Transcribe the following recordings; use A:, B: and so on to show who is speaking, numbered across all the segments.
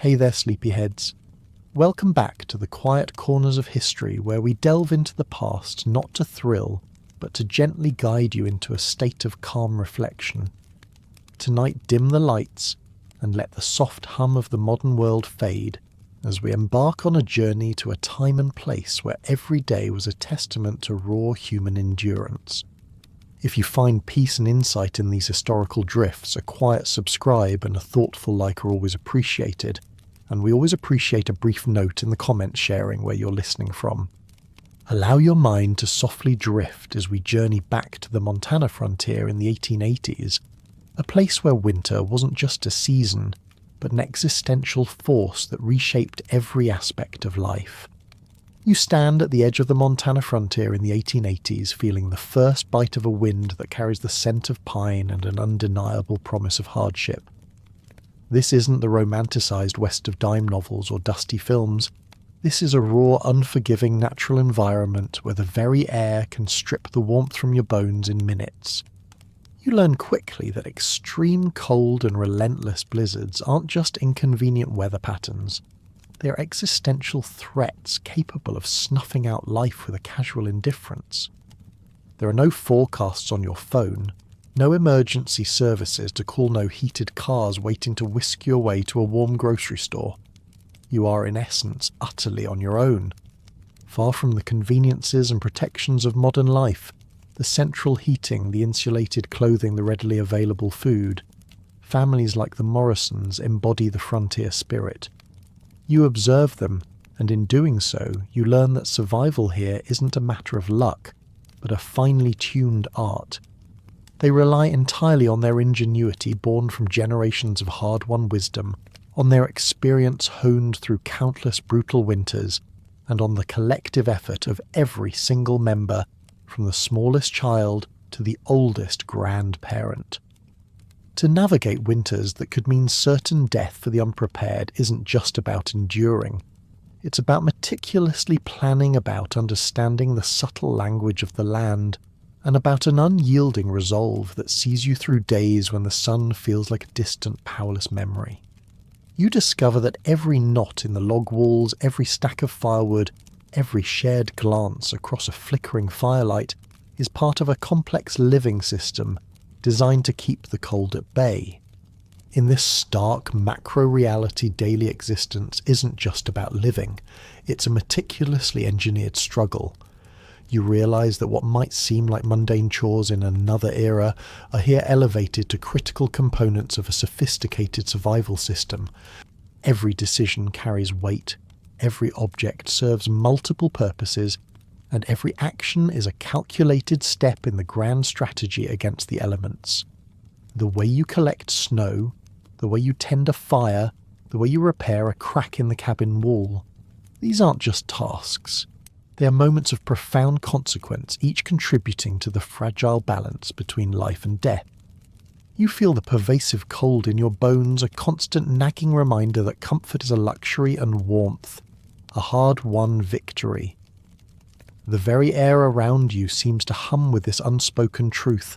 A: Hey there, sleepyheads. Welcome back to the quiet corners of history where we delve into the past not to thrill, but to gently guide you into a state of calm reflection. Tonight, dim the lights and let the soft hum of the modern world fade as we embark on a journey to a time and place where every day was a testament to raw human endurance. If you find peace and insight in these historical drifts, a quiet subscribe and a thoughtful like are always appreciated, and we always appreciate a brief note in the comments sharing where you're listening from. Allow your mind to softly drift as we journey back to the Montana frontier in the 1880s, a place where winter wasn't just a season, but an existential force that reshaped every aspect of life. You stand at the edge of the Montana frontier in the 1880s, feeling the first bite of a wind that carries the scent of pine and an undeniable promise of hardship. This isn't the romanticised West of Dime novels or dusty films. This is a raw, unforgiving natural environment where the very air can strip the warmth from your bones in minutes. You learn quickly that extreme cold and relentless blizzards aren't just inconvenient weather patterns. They are existential threats capable of snuffing out life with a casual indifference. There are no forecasts on your phone, no emergency services to call, no heated cars waiting to whisk you away to a warm grocery store. You are in essence utterly on your own, far from the conveniences and protections of modern life, the central heating, the insulated clothing, the readily available food. Families like the Morrisons embody the frontier spirit. You observe them, and in doing so, you learn that survival here isn't a matter of luck, but a finely tuned art. They rely entirely on their ingenuity born from generations of hard-won wisdom, on their experience honed through countless brutal winters, and on the collective effort of every single member, from the smallest child to the oldest grandparent. To navigate winters that could mean certain death for the unprepared isn't just about enduring. It's about meticulously planning, about understanding the subtle language of the land, and about an unyielding resolve that sees you through days when the sun feels like a distant, powerless memory. You discover that every knot in the log walls, every stack of firewood, every shared glance across a flickering firelight is part of a complex living system designed to keep the cold at bay. In this stark macro-reality, daily existence isn't just about living, it's a meticulously engineered struggle. You realise that what might seem like mundane chores in another era are here elevated to critical components of a sophisticated survival system. Every decision carries weight, every object serves multiple purposes, and every action is a calculated step in the grand strategy against the elements. The way you collect snow, the way you tend a fire, the way you repair a crack in the cabin wall. These aren't just tasks. They are moments of profound consequence, each contributing to the fragile balance between life and death. You feel the pervasive cold in your bones, a constant nagging reminder that comfort is a luxury and warmth, a hard-won victory. The very air around you seems to hum with this unspoken truth,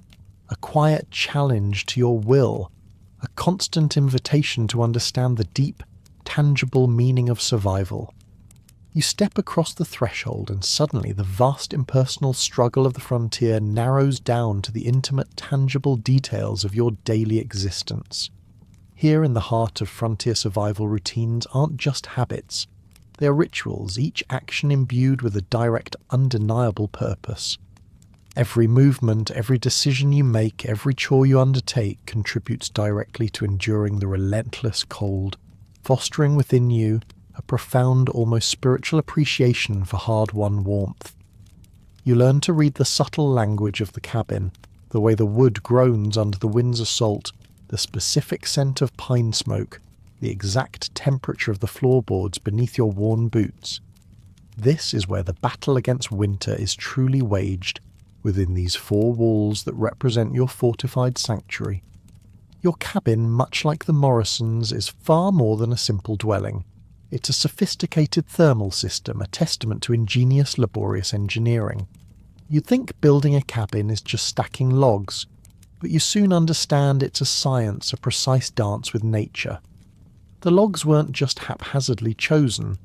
A: a quiet challenge to your will, a constant invitation to understand the deep, tangible meaning of survival. You step across the threshold and suddenly the vast impersonal struggle of the frontier narrows down to the intimate, tangible details of your daily existence. Here in the heart of frontier survival, routines aren't just habits. They are rituals, each action imbued with a direct, undeniable purpose. Every movement, every decision you make, every chore you undertake contributes directly to enduring the relentless cold, fostering within you a profound, almost spiritual appreciation for hard-won warmth. You learn to read the subtle language of the cabin, the way the wood groans under the wind's assault, the specific scent of pine smoke, the exact temperature of the floorboards beneath your worn boots. This is where the battle against winter is truly waged, within these four walls that represent your fortified sanctuary. Your cabin, much like the Morrisons', is far more than a simple dwelling. It's a sophisticated thermal system, a testament to ingenious, laborious engineering. You'd think building a cabin is just stacking logs, but you soon understand it's a science, a precise dance with nature. The logs weren't just haphazardly chosen.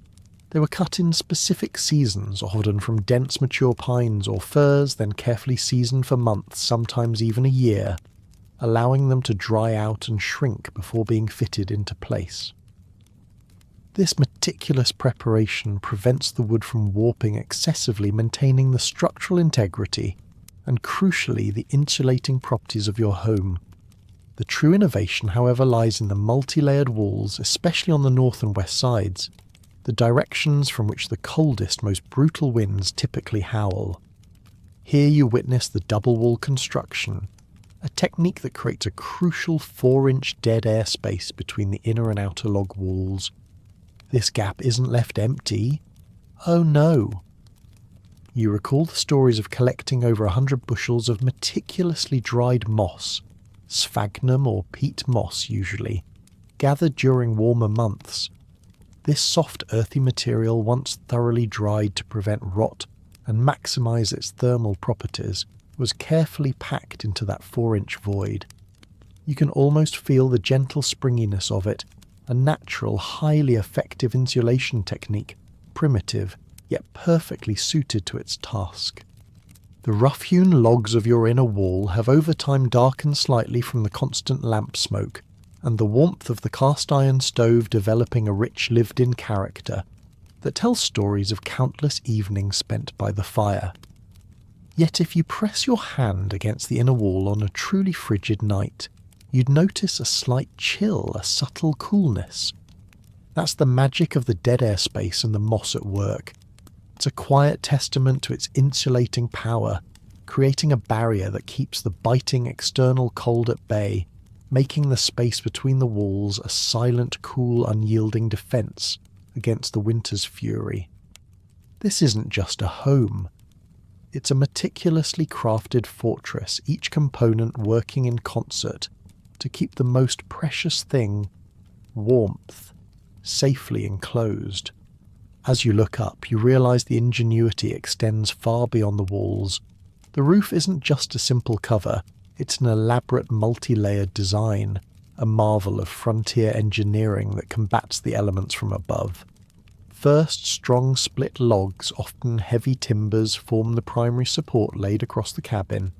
A: They were cut in specific seasons, often from dense mature pines or firs, then carefully seasoned for months, sometimes even a year, allowing them to dry out and shrink before being fitted into place. This meticulous preparation prevents the wood from warping excessively, maintaining the structural integrity and, crucially, the insulating properties of your home. The true innovation, however, lies in the multi-layered walls, especially on the north and west sides, the directions from which the coldest, most brutal winds typically howl. Here you witness the double wall construction, a technique that creates a crucial 4-inch dead air space between the inner and outer log walls. This gap isn't left empty. Oh no. You recall the stories of collecting over 100 bushels of meticulously dried moss, sphagnum or peat moss usually, gathered during warmer months. This soft earthy material, once thoroughly dried to prevent rot and maximise its thermal properties, was carefully packed into that 4-inch void. You can almost feel the gentle springiness of it, a natural, highly effective insulation technique, primitive, yet perfectly suited to its task. The rough-hewn logs of your inner wall have over time darkened slightly from the constant lamp smoke, and the warmth of the cast-iron stove developing a rich lived-in character that tells stories of countless evenings spent by the fire. Yet if you press your hand against the inner wall on a truly frigid night, you'd notice a slight chill, a subtle coolness. That's the magic of the dead air space and the moss at work. It's a quiet testament to its insulating power, creating a barrier that keeps the biting external cold at bay, making the space between the walls a silent, cool, unyielding defence against the winter's fury. This isn't just a home. It's a meticulously crafted fortress, each component working in concert to keep the most precious thing, warmth, safely enclosed. As you look up, you realise the ingenuity extends far beyond the walls. The roof isn't just a simple cover, it's an elaborate multi-layered design, a marvel of frontier engineering that combats the elements from above. First, strong split logs, often heavy timbers, form the primary support laid across the cabin.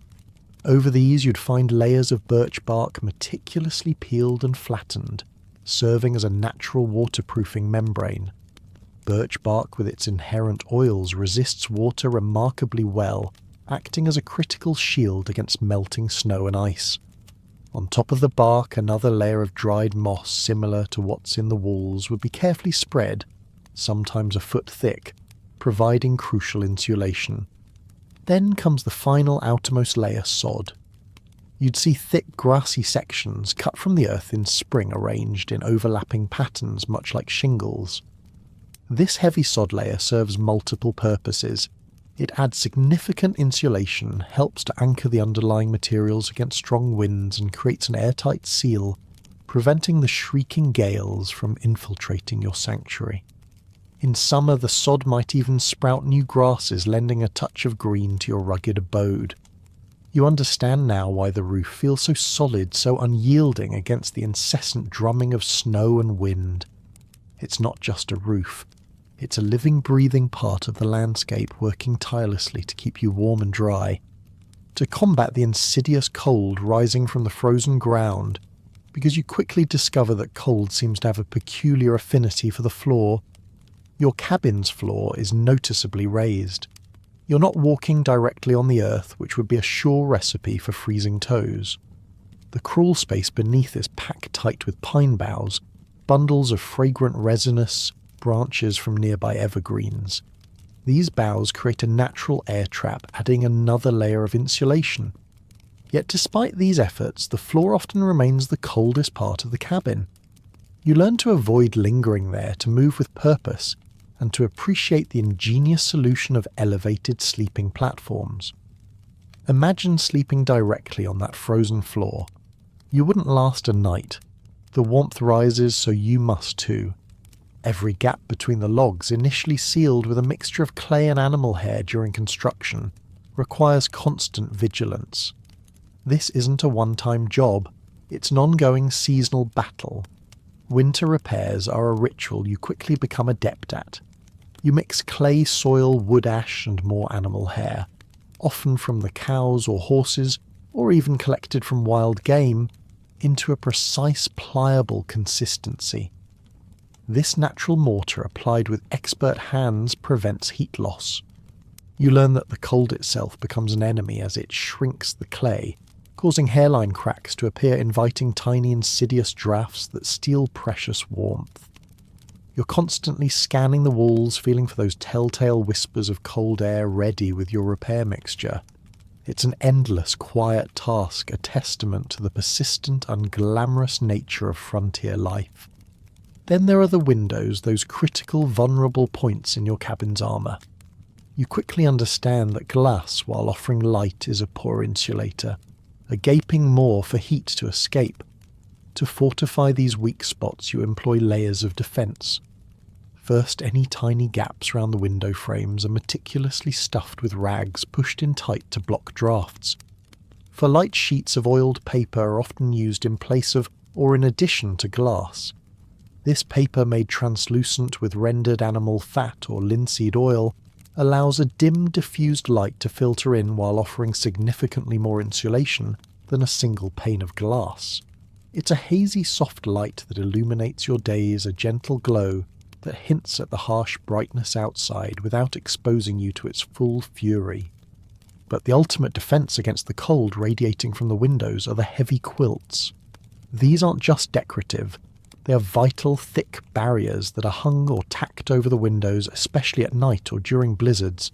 A: Over these you'd find layers of birch bark meticulously peeled and flattened, serving as a natural waterproofing membrane. Birch bark with its inherent oils resists water remarkably well, acting as a critical shield against melting snow and ice. On top of the bark, another layer of dried moss similar to what's in the walls would be carefully spread, sometimes a foot thick, providing crucial insulation. Then comes the final outermost layer, sod. You'd see thick grassy sections cut from the earth in spring arranged in overlapping patterns much like shingles. This heavy sod layer serves multiple purposes. It adds significant insulation, helps to anchor the underlying materials against strong winds, and creates an airtight seal, preventing the shrieking gales from infiltrating your sanctuary. In summer, the sod might even sprout new grasses, lending a touch of green to your rugged abode. You understand now why the roof feels so solid, so unyielding against the incessant drumming of snow and wind. It's not just a roof. It's a living, breathing part of the landscape, working tirelessly to keep you warm and dry. To combat the insidious cold rising from the frozen ground, because you quickly discover that cold seems to have a peculiar affinity for the floor. Your cabin's floor is noticeably raised. You're not walking directly on the earth, which would be a sure recipe for freezing toes. The crawl space beneath is packed tight with pine boughs, bundles of fragrant resinous branches from nearby evergreens. These boughs create a natural air trap, adding another layer of insulation. Yet despite these efforts, the floor often remains the coldest part of the cabin. You learn to avoid lingering there, to move with purpose, and to appreciate the ingenious solution of elevated sleeping platforms. Imagine sleeping directly on that frozen floor. You wouldn't last a night. The warmth rises, so you must too. Every gap between the logs, initially sealed with a mixture of clay and animal hair during construction, requires constant vigilance. This isn't a one-time job, it's an ongoing seasonal battle. Winter repairs are a ritual you quickly become adept at. You mix clay, soil, wood ash, and more animal hair, often from the cows or horses, or even collected from wild game, into a precise, pliable consistency. This natural mortar applied with expert hands prevents heat loss. You learn that the cold itself becomes an enemy as it shrinks the clay, causing hairline cracks to appear, inviting tiny insidious drafts that steal precious warmth. You're constantly scanning the walls, feeling for those telltale whispers of cold air ready with your repair mixture. It's an endless, quiet task, a testament to the persistent, unglamorous nature of frontier life. Then there are the windows, those critical, vulnerable points in your cabin's armour. You quickly understand that glass, while offering light, is a poor insulator, a gaping maw for heat to escape. To fortify these weak spots, you employ layers of defence. First, any tiny gaps around the window frames are meticulously stuffed with rags pushed in tight to block drafts. For light, sheets of oiled paper are often used in place of or in addition to glass. This paper, made translucent with rendered animal fat or linseed oil, allows a dim, diffused light to filter in while offering significantly more insulation than a single pane of glass. It's a hazy, soft light that illuminates your days, a gentle glow that hints at the harsh brightness outside without exposing you to its full fury. But the ultimate defense against the cold radiating from the windows are the heavy quilts. These aren't just decorative. They are vital, thick barriers that are hung or tacked over the windows, especially at night or during blizzards.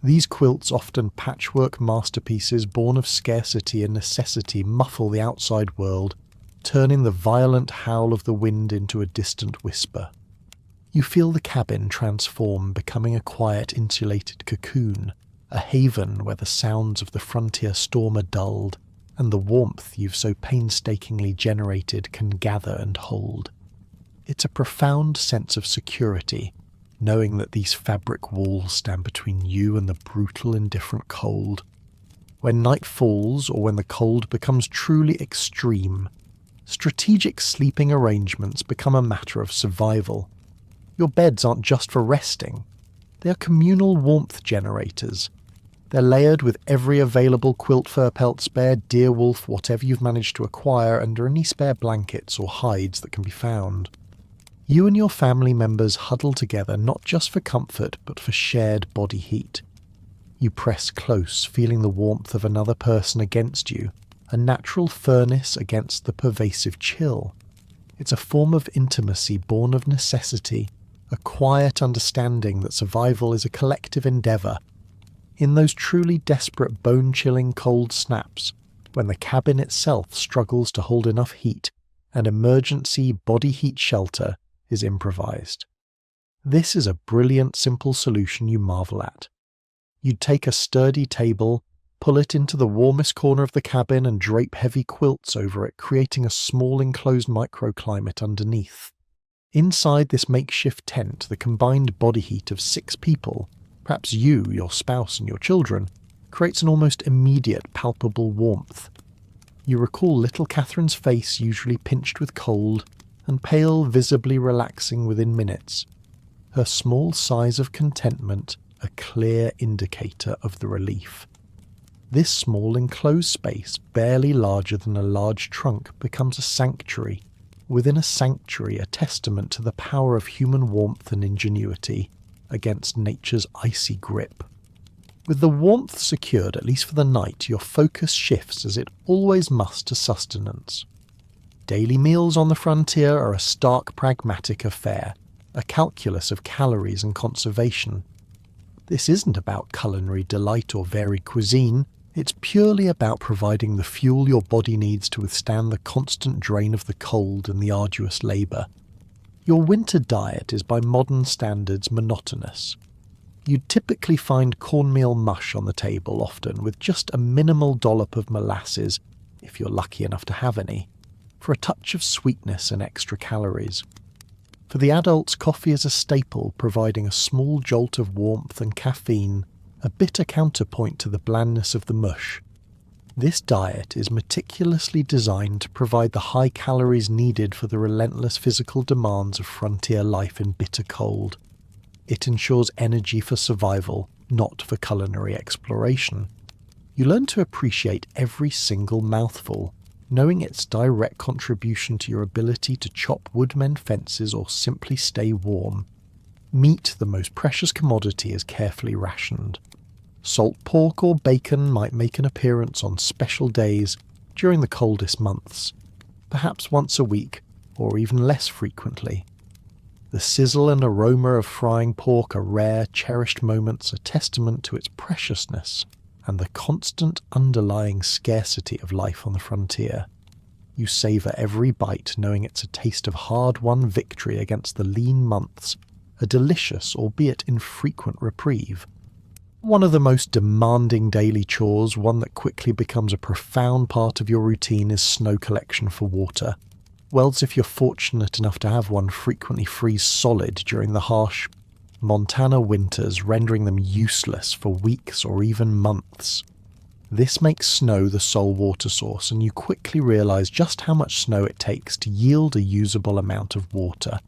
A: These quilts, often patchwork masterpieces born of scarcity and necessity, muffle the outside world, turning the violent howl of the wind into a distant whisper. You feel the cabin transform, becoming a quiet, insulated cocoon, a haven where the sounds of the frontier storm are dulled, and the warmth you've so painstakingly generated can gather and hold. It's a profound sense of security, knowing that these fabric walls stand between you and the brutal, indifferent cold. When night falls, or when the cold becomes truly extreme, strategic sleeping arrangements become a matter of survival. Your beds aren't just for resting. They are communal warmth generators. They're layered with every available quilt, fur pelt, spare, deer wolf, whatever you've managed to acquire, under any spare blankets or hides that can be found. You and your family members huddle together not just for comfort, but for shared body heat. You press close, feeling the warmth of another person against you, a natural furnace against the pervasive chill. It's a form of intimacy born of necessity, a quiet understanding that survival is a collective endeavour. In those truly desperate, bone-chilling cold snaps, when the cabin itself struggles to hold enough heat, an emergency body heat shelter is improvised. This is a brilliant, simple solution you marvel at. You'd take a sturdy table, pull it into the warmest corner of the cabin and drape heavy quilts over it, creating a small enclosed microclimate underneath. Inside this makeshift tent, the combined body heat of 6 people, perhaps you, your spouse, and your children, creates an almost immediate, palpable warmth. You recall little Catherine's face, usually pinched with cold, and pale, visibly relaxing within minutes. Her small sighs of contentment, a clear indicator of the relief. This small enclosed space, barely larger than a large trunk, becomes a sanctuary. Within a sanctuary, a testament to the power of human warmth and ingenuity against nature's icy grip. With the warmth secured, at least for the night, your focus shifts, as it always must, to sustenance. Daily meals on the frontier are a stark pragmatic affair, a calculus of calories and conservation. This isn't about culinary delight or varied cuisine. It's purely about providing the fuel your body needs to withstand the constant drain of the cold and the arduous labour. Your winter diet is by modern standards monotonous. You'd typically find cornmeal mush on the table, often with just a minimal dollop of molasses, if you're lucky enough to have any, for a touch of sweetness and extra calories. For the adults, coffee is a staple, providing a small jolt of warmth and caffeine, a bitter counterpoint to the blandness of the mush. This diet is meticulously designed to provide the high calories needed for the relentless physical demands of frontier life in bitter cold. It ensures energy for survival, not for culinary exploration. You learn to appreciate every single mouthful, knowing its direct contribution to your ability to chop woodmen fences or simply stay warm. Meat, the most precious commodity, is carefully rationed. Salt pork or bacon might make an appearance on special days during the coldest months, perhaps once a week or even less frequently. The sizzle and aroma of frying pork are rare, cherished moments, a testament to its preciousness and the constant underlying scarcity of life on the frontier. You savour every bite, knowing it's a taste of hard-won victory against the lean months, a delicious, albeit infrequent, reprieve. One of the most demanding daily chores, one that quickly becomes a profound part of your routine, is snow collection for water. Wells, if you're fortunate enough to have one, frequently freeze solid during the harsh Montana winters, rendering them useless for weeks or even months. This makes snow the sole water source, and you quickly realise just how much snow it takes to yield a usable amount of water.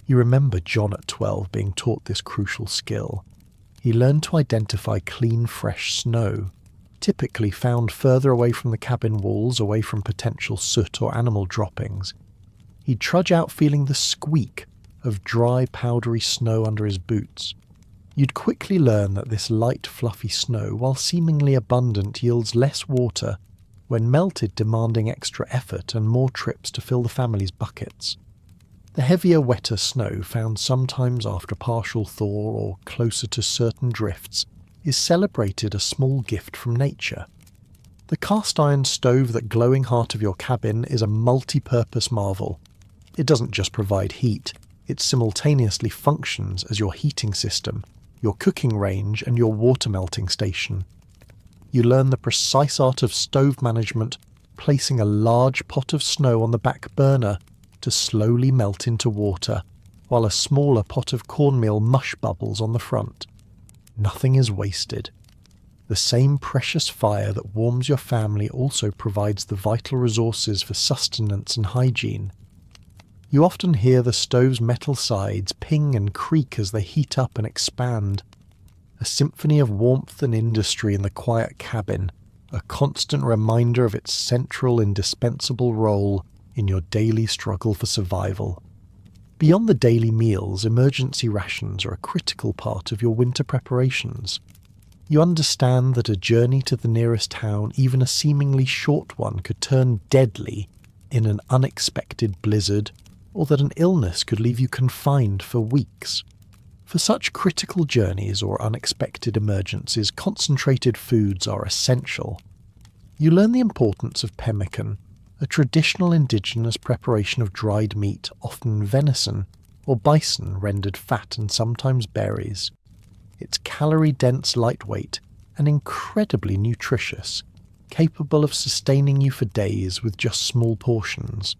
A: You remember John at 12 being taught this crucial skill. He learned to identify clean, fresh snow, typically found further away from the cabin walls, away from potential soot or animal droppings. He'd trudge out feeling the squeak of dry, powdery snow under his boots. You'd quickly learn that this light, fluffy snow, while seemingly abundant, yields less water when melted, demanding extra effort and more trips to fill the family's buckets. The heavier, wetter snow, found sometimes after partial thaw or closer to certain drifts, is celebrated a small gift from nature. The cast-iron stove, that glowing heart of your cabin, is a multi-purpose marvel. It doesn't just provide heat, it simultaneously functions as your heating system, your cooking range, and your water melting station. You learn the precise art of stove management, placing a large pot of snow on the back burner to slowly melt into water, while a smaller pot of cornmeal mush bubbles on the front. Nothing is wasted. The same precious fire that warms your family also provides the vital resources for sustenance and hygiene. You often hear the stove's metal sides ping and creak as they heat up and expand. A symphony of warmth and industry in the quiet cabin, a constant reminder of its central, indispensable role in your daily struggle for survival. Beyond the daily meals, emergency rations are a critical part of your winter preparations. You understand that a journey to the nearest town, even a seemingly short one, could turn deadly in an unexpected blizzard, or that an illness could leave you confined for weeks. For such critical journeys or unexpected emergencies, concentrated foods are essential. You learn the importance of pemmican, a traditional indigenous preparation of dried meat, often venison or bison rendered fat and sometimes berries. It's calorie-dense, lightweight, and incredibly nutritious, capable of sustaining you for days with just small portions.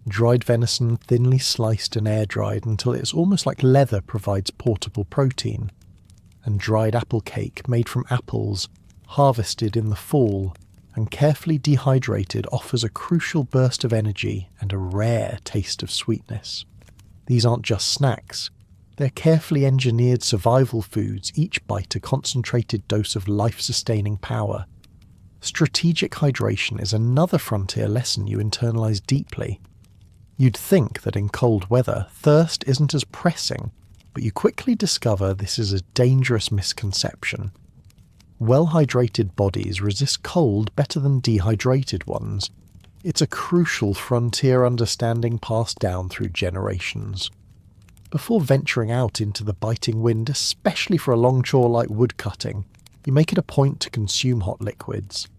A: Dried venison, thinly sliced and air-dried until it is almost like leather, provides portable protein. And dried apple cake, made from apples, harvested in the fall, and carefully dehydrated, offers a crucial burst of energy and a rare taste of sweetness. These aren't just snacks. They're carefully engineered survival foods, each bite a concentrated dose of life-sustaining power. Strategic hydration is another frontier lesson you internalize deeply. You'd think that in cold weather, thirst isn't as pressing, but you quickly discover this is a dangerous misconception. Well-hydrated bodies resist cold better than dehydrated ones. It's a crucial frontier understanding passed down through generations. Before venturing out into the biting wind, especially for a long chore like woodcutting, you make it a point to consume hot liquids.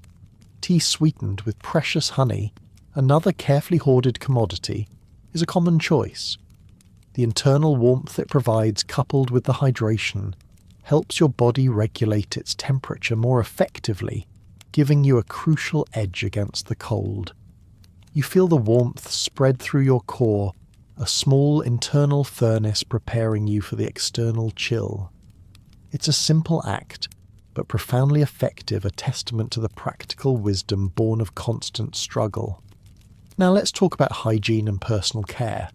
A: Tea sweetened with precious honey, another carefully hoarded commodity, is a common choice. The internal warmth it provides, coupled with the hydration, helps your body regulate its temperature more effectively, giving you a crucial edge against the cold. You feel the warmth spread through your core, a small internal furnace preparing you for the external chill. It's a simple act, but profoundly effective, a testament to the practical wisdom born of constant struggle. Now let's talk about hygiene and personal care.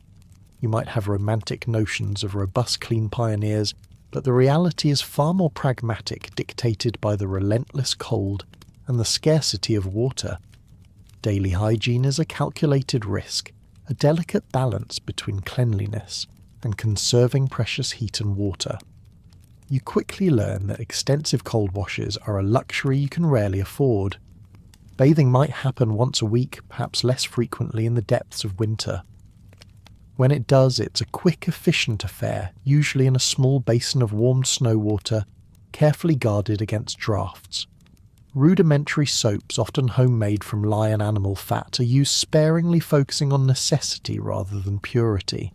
A: You might have romantic notions of robust, clean pioneers, but the reality is far more pragmatic, dictated by the relentless cold and the scarcity of water. Daily hygiene is a calculated risk, a delicate balance between cleanliness and conserving precious heat and water. You quickly learn that extensive cold washes are a luxury you can rarely afford. Bathing might happen once a week, perhaps less frequently in the depths of winter. When it does, it's a quick, efficient affair, usually in a small basin of warmed snow water, carefully guarded against drafts. Rudimentary soaps, often homemade from lion animal fat, are used sparingly, focusing on necessity rather than purity.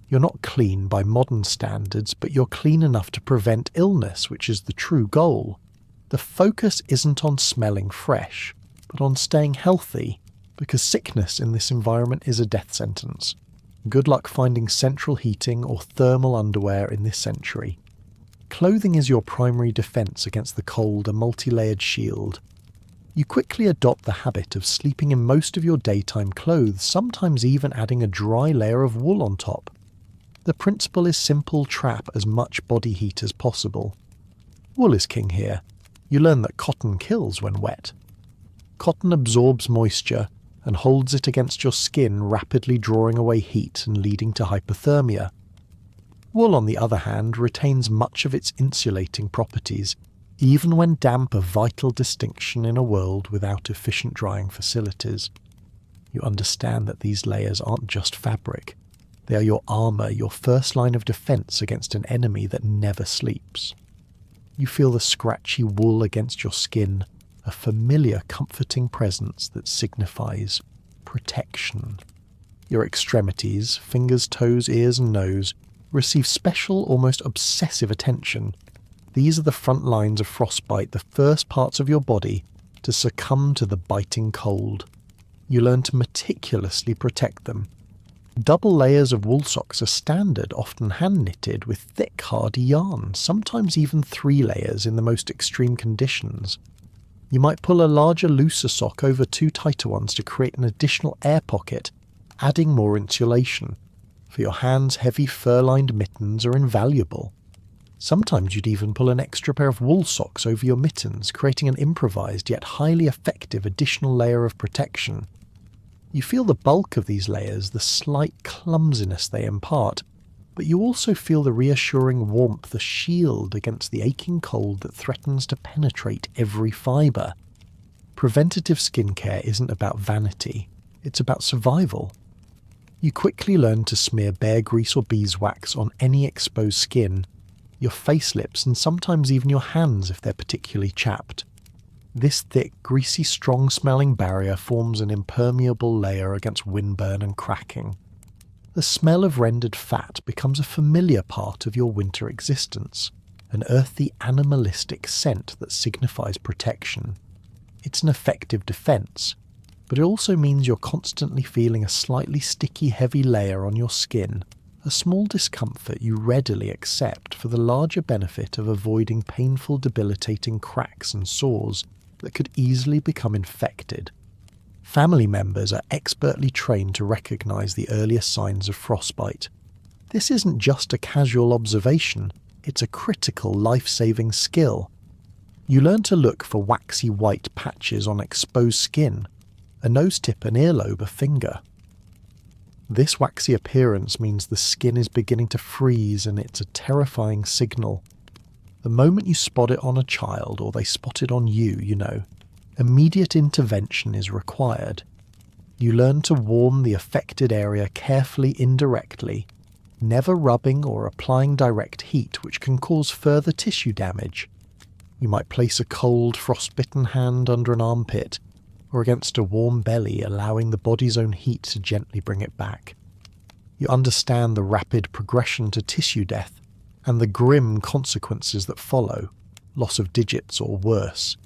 A: You're not clean by modern standards, but you're clean enough to prevent illness, which is the true goal. The focus isn't on smelling fresh, but on staying healthy, because sickness in this environment is a death sentence. Good luck finding central heating or thermal underwear in this century. Clothing is your primary defense against the cold, a multi-layered shield. You quickly adopt the habit of sleeping in most of your daytime clothes, sometimes even adding a dry layer of wool on top. The principle is simple: trap as much body heat as possible. Wool is king here. You learn that cotton kills when wet. Cotton absorbs moisture and holds it against your skin, rapidly drawing away heat and leading to hypothermia. Wool, on the other hand, retains much of its insulating properties, even when damp, a vital distinction in a world without efficient drying facilities. You understand that these layers aren't just fabric. They are your armour, your first line of defence against an enemy that never sleeps. You feel the scratchy wool against your skin, a familiar, comforting presence that signifies protection. Your extremities, fingers, toes, ears and nose, receive special, almost obsessive attention. These are the front lines of frostbite, the first parts of your body to succumb to the biting cold. You learn to meticulously protect them. Double layers of wool socks are standard, often hand-knitted with thick, hardy yarn, sometimes even 3 layers in the most extreme conditions. You might pull a larger, looser sock over 2 tighter ones to create an additional air pocket, adding more insulation. For your hands, heavy fur-lined mittens are invaluable. Sometimes you'd even pull an extra pair of wool socks over your mittens, creating an improvised yet highly effective additional layer of protection. You feel the bulk of these layers, the slight clumsiness they impart, but you also feel the reassuring warmth, the shield against the aching cold that threatens to penetrate every fibre. Preventative skincare isn't about vanity, it's about survival. You quickly learn to smear bear grease or beeswax on any exposed skin, your face, lips, and sometimes even your hands if they're particularly chapped. This thick, greasy, strong-smelling barrier forms an impermeable layer against windburn and cracking. The smell of rendered fat becomes a familiar part of your winter existence, an earthy, animalistic scent that signifies protection. It's an effective defense, but it also means you're constantly feeling a slightly sticky, heavy layer on your skin, a small discomfort you readily accept for the larger benefit of avoiding painful, debilitating cracks and sores that could easily become infected. Family members are expertly trained to recognize the earliest signs of frostbite. This isn't just a casual observation, it's a critical, life-saving skill. You learn to look for waxy white patches on exposed skin, a nose tip, an earlobe, a finger. This waxy appearance means the skin is beginning to freeze, and it's a terrifying signal. The moment you spot it on a child, or they spot it on you, immediate intervention is required. You learn to warm the affected area carefully, indirectly, never rubbing or applying direct heat, which can cause further tissue damage. You might place a cold, frostbitten hand under an armpit, or against a warm belly, allowing the body's own heat to gently bring it back. You understand the rapid progression to tissue death, and the grim consequences that follow, loss of digits or worse.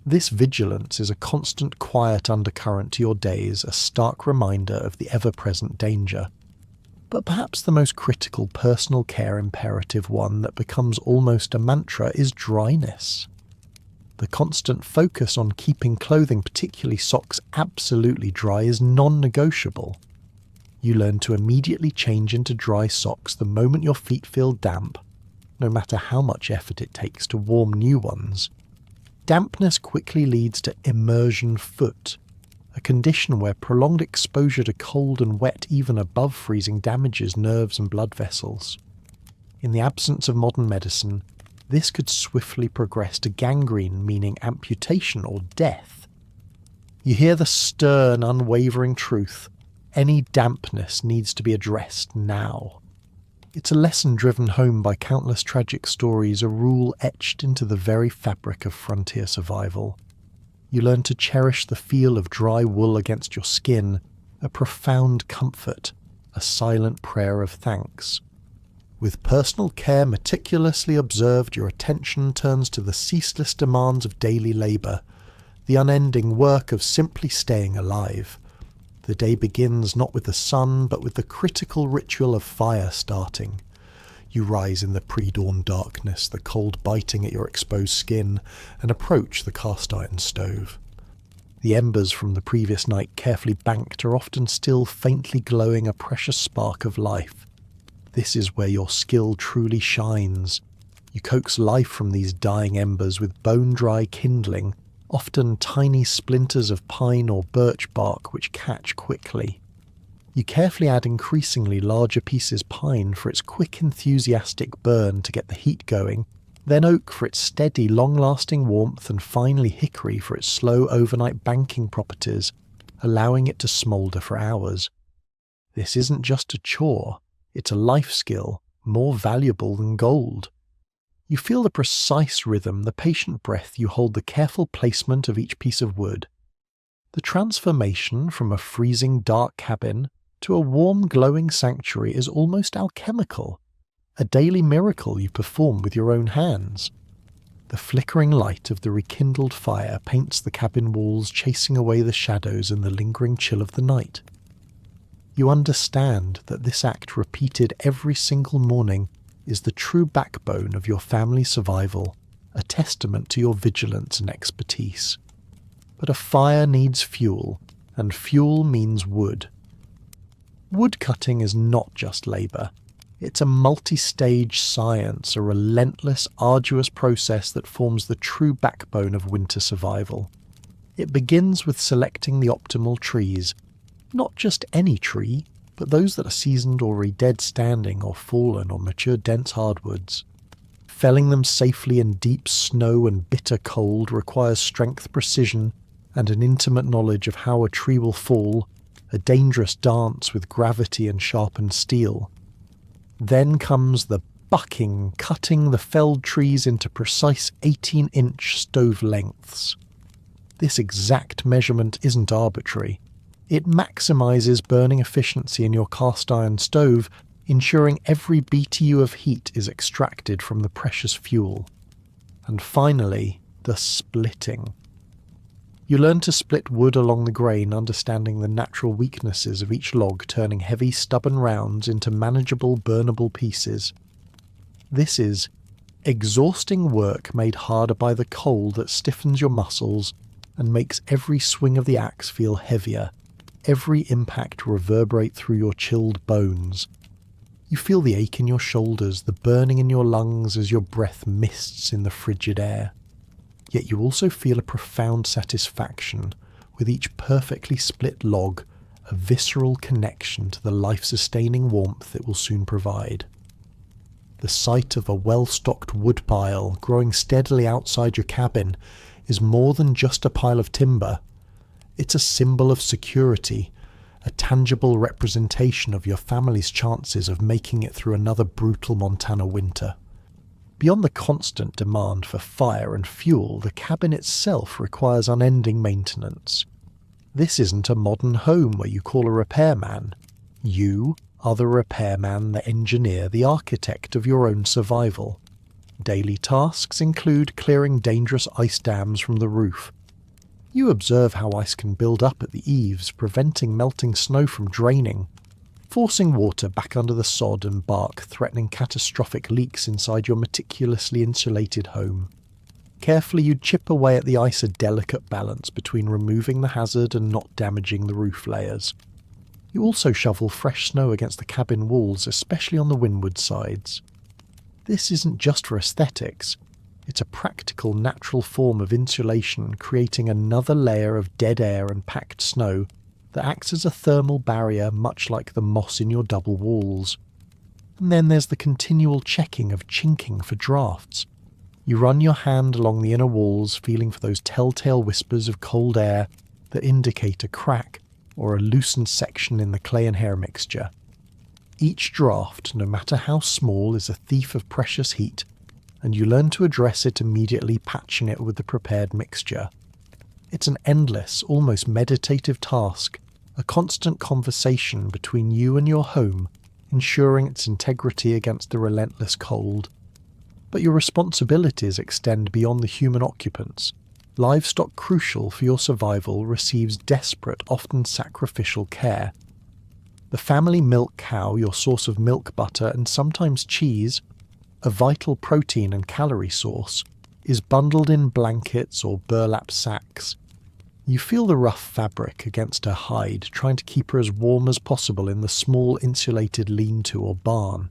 A: This vigilance is a constant quiet undercurrent to your days, a stark reminder of the ever-present danger. But perhaps the most critical personal care imperative, one that becomes almost a mantra, is dryness. The constant focus on keeping clothing, particularly socks, absolutely dry is non-negotiable. You learn to immediately change into dry socks the moment your feet feel damp, no matter how much effort it takes to warm new ones. Dampness quickly leads to immersion foot, a condition where prolonged exposure to cold and wet even above freezing damages nerves and blood vessels. In the absence of modern medicine, this could swiftly progress to gangrene, meaning amputation or death. You hear the stern, unwavering truth: any dampness needs to be addressed now. It's a lesson driven home by countless tragic stories, a rule etched into the very fabric of frontier survival. You learn to cherish the feel of dry wool against your skin, a profound comfort, a silent prayer of thanks. With personal care meticulously observed, your attention turns to the ceaseless demands of daily labour, the unending work of simply staying alive. The day begins not with the sun, but with the critical ritual of fire starting. You rise in the pre-dawn darkness, the cold biting at your exposed skin, and approach the cast-iron stove. The embers from the previous night, carefully banked, are often still faintly glowing, a precious spark of life. This is where your skill truly shines. You coax life from these dying embers with bone-dry kindling, often tiny splinters of pine or birch bark which catch quickly. You carefully add increasingly larger pieces pine for its quick, enthusiastic burn to get the heat going, then oak for its steady, long-lasting warmth, and finally hickory for its slow overnight banking properties, allowing it to smoulder for hours. This isn't just a chore, it's a life skill, more valuable than gold. You feel the precise rhythm, the patient breath you hold, the careful placement of each piece of wood. The transformation from a freezing dark cabin to a warm glowing sanctuary is almost alchemical, a daily miracle you perform with your own hands. The flickering light of the rekindled fire paints the cabin walls, chasing away the shadows and the lingering chill of the night. You understand that this act, repeated every single morning, is the true backbone of your family's survival, a testament to your vigilance and expertise. But a fire needs fuel, and fuel means wood. Wood cutting is not just labour. It's a multi-stage science, a relentless, arduous process that forms the true backbone of winter survival. It begins with selecting the optimal trees, not just any tree, but those that are seasoned or dead standing or fallen or mature dense hardwoods. Felling them safely in deep snow and bitter cold requires strength, precision, and an intimate knowledge of how a tree will fall, a dangerous dance with gravity and sharpened steel. Then comes the bucking, cutting the felled trees into precise 18-inch stove lengths. This exact measurement isn't arbitrary. It maximizes burning efficiency in your cast-iron stove, ensuring every BTU of heat is extracted from the precious fuel. And finally, the splitting. You learn to split wood along the grain, understanding the natural weaknesses of each log, turning heavy, stubborn rounds into manageable, burnable pieces. This is exhausting work made harder by the cold that stiffens your muscles and makes every swing of the axe feel heavier, every impact reverberate through your chilled bones. You feel the ache in your shoulders, the burning in your lungs as your breath mists in the frigid air. Yet you also feel a profound satisfaction with each perfectly split log, a visceral connection to the life-sustaining warmth it will soon provide. The sight of a well-stocked woodpile growing steadily outside your cabin is more than just a pile of timber. It's a symbol of security, a tangible representation of your family's chances of making it through another brutal Montana winter. Beyond the constant demand for fire and fuel, the cabin itself requires unending maintenance. This isn't a modern home where you call a repairman. You are the repairman, the engineer, the architect of your own survival. Daily tasks include clearing dangerous ice dams from the roof. You observe how ice can build up at the eaves, preventing melting snow from draining. forcing water back under the sod and bark, threatening catastrophic leaks inside your meticulously insulated home. Carefully you'd chip away at the ice, a delicate balance between removing the hazard and not damaging the roof layers. You also shovel fresh snow against the cabin walls, especially on the windward sides. This isn't just for aesthetics. It's a practical, natural form of insulation, creating another layer of dead air and packed snow that acts as a thermal barrier, much like the moss in your double walls. And then there's the continual checking of chinking for drafts. You run your hand along the inner walls, feeling for those telltale whispers of cold air that indicate a crack or a loosened section in the clay and hair mixture. Each draft, no matter how small, is a thief of precious heat, and you learn to address it immediately, patching it with the prepared mixture. It's an endless, almost meditative task, a constant conversation between you and your home, ensuring its integrity against the relentless cold. But your responsibilities extend beyond the human occupants. Livestock crucial for your survival receives desperate, often sacrificial care. The family milk cow, your source of milk, butter, and sometimes cheese, a vital protein and calorie source, is bundled in blankets or burlap sacks. You feel the rough fabric against her hide, trying to keep her as warm as possible in the small insulated lean-to or barn.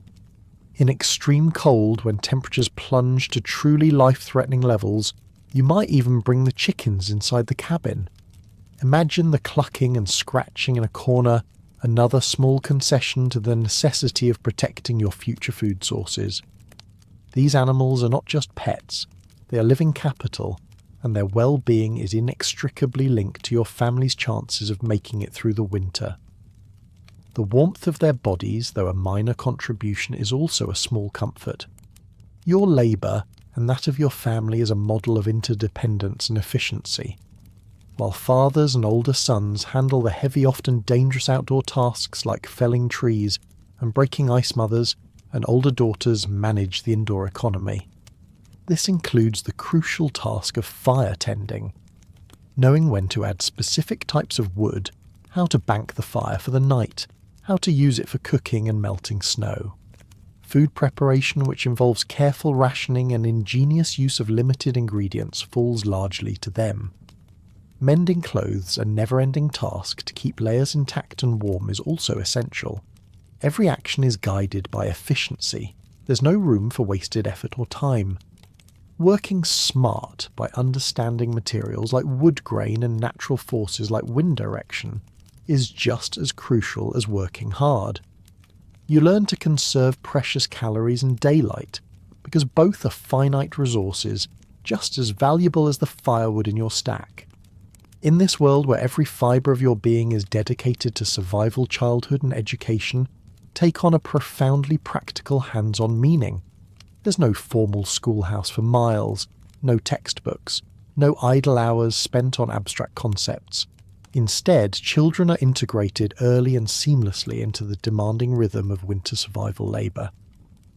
A: In extreme cold, when temperatures plunge to truly life-threatening levels, you might even bring the chickens inside the cabin. Imagine the clucking and scratching in a corner, another small concession to the necessity of protecting your future food sources. These animals are not just pets, they are living capital, and their well-being is inextricably linked to your family's chances of making it through the winter. The warmth of their bodies, though a minor contribution, is also a small comfort. Your labour and that of your family is a model of interdependence and efficiency. While fathers and older sons handle the heavy, often dangerous outdoor tasks like felling trees and breaking ice mothers, and older daughters manage the indoor economy. This includes the crucial task of fire tending, knowing when to add specific types of wood, how to bank the fire for the night, how to use it for cooking and melting snow. Food preparation, which involves careful rationing and ingenious use of limited ingredients, falls largely to them. Mending clothes, a never-ending task to keep layers intact and warm, is also essential. Every action is guided by efficiency. There's no room for wasted effort or time. Working smart by understanding materials like wood grain and natural forces like wind direction is just as crucial as working hard. You learn to conserve precious calories and daylight, because both are finite resources, just as valuable as the firewood in your stack. In this world where every fibre of your being is dedicated to survival, childhood and education, take on a profoundly practical hands-on meaning. There's no formal schoolhouse for miles, no textbooks, no idle hours spent on abstract concepts. Instead, children are integrated early and seamlessly into the demanding rhythm of winter survival labour.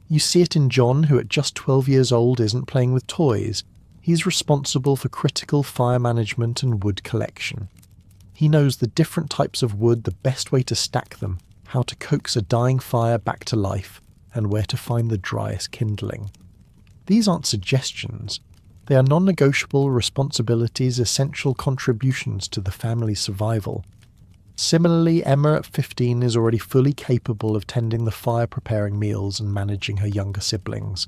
A: You see it in John, who at just 12 years old isn't playing with toys. He's responsible for critical fire management and wood collection. He knows the different types of wood, the best way to stack them, how to coax a dying fire back to life, and where to find the driest kindling. These aren't suggestions. They are non-negotiable responsibilities, essential contributions to the family's survival. Similarly, Emma at 15 is already fully capable of tending the fire, preparing meals, and managing her younger siblings.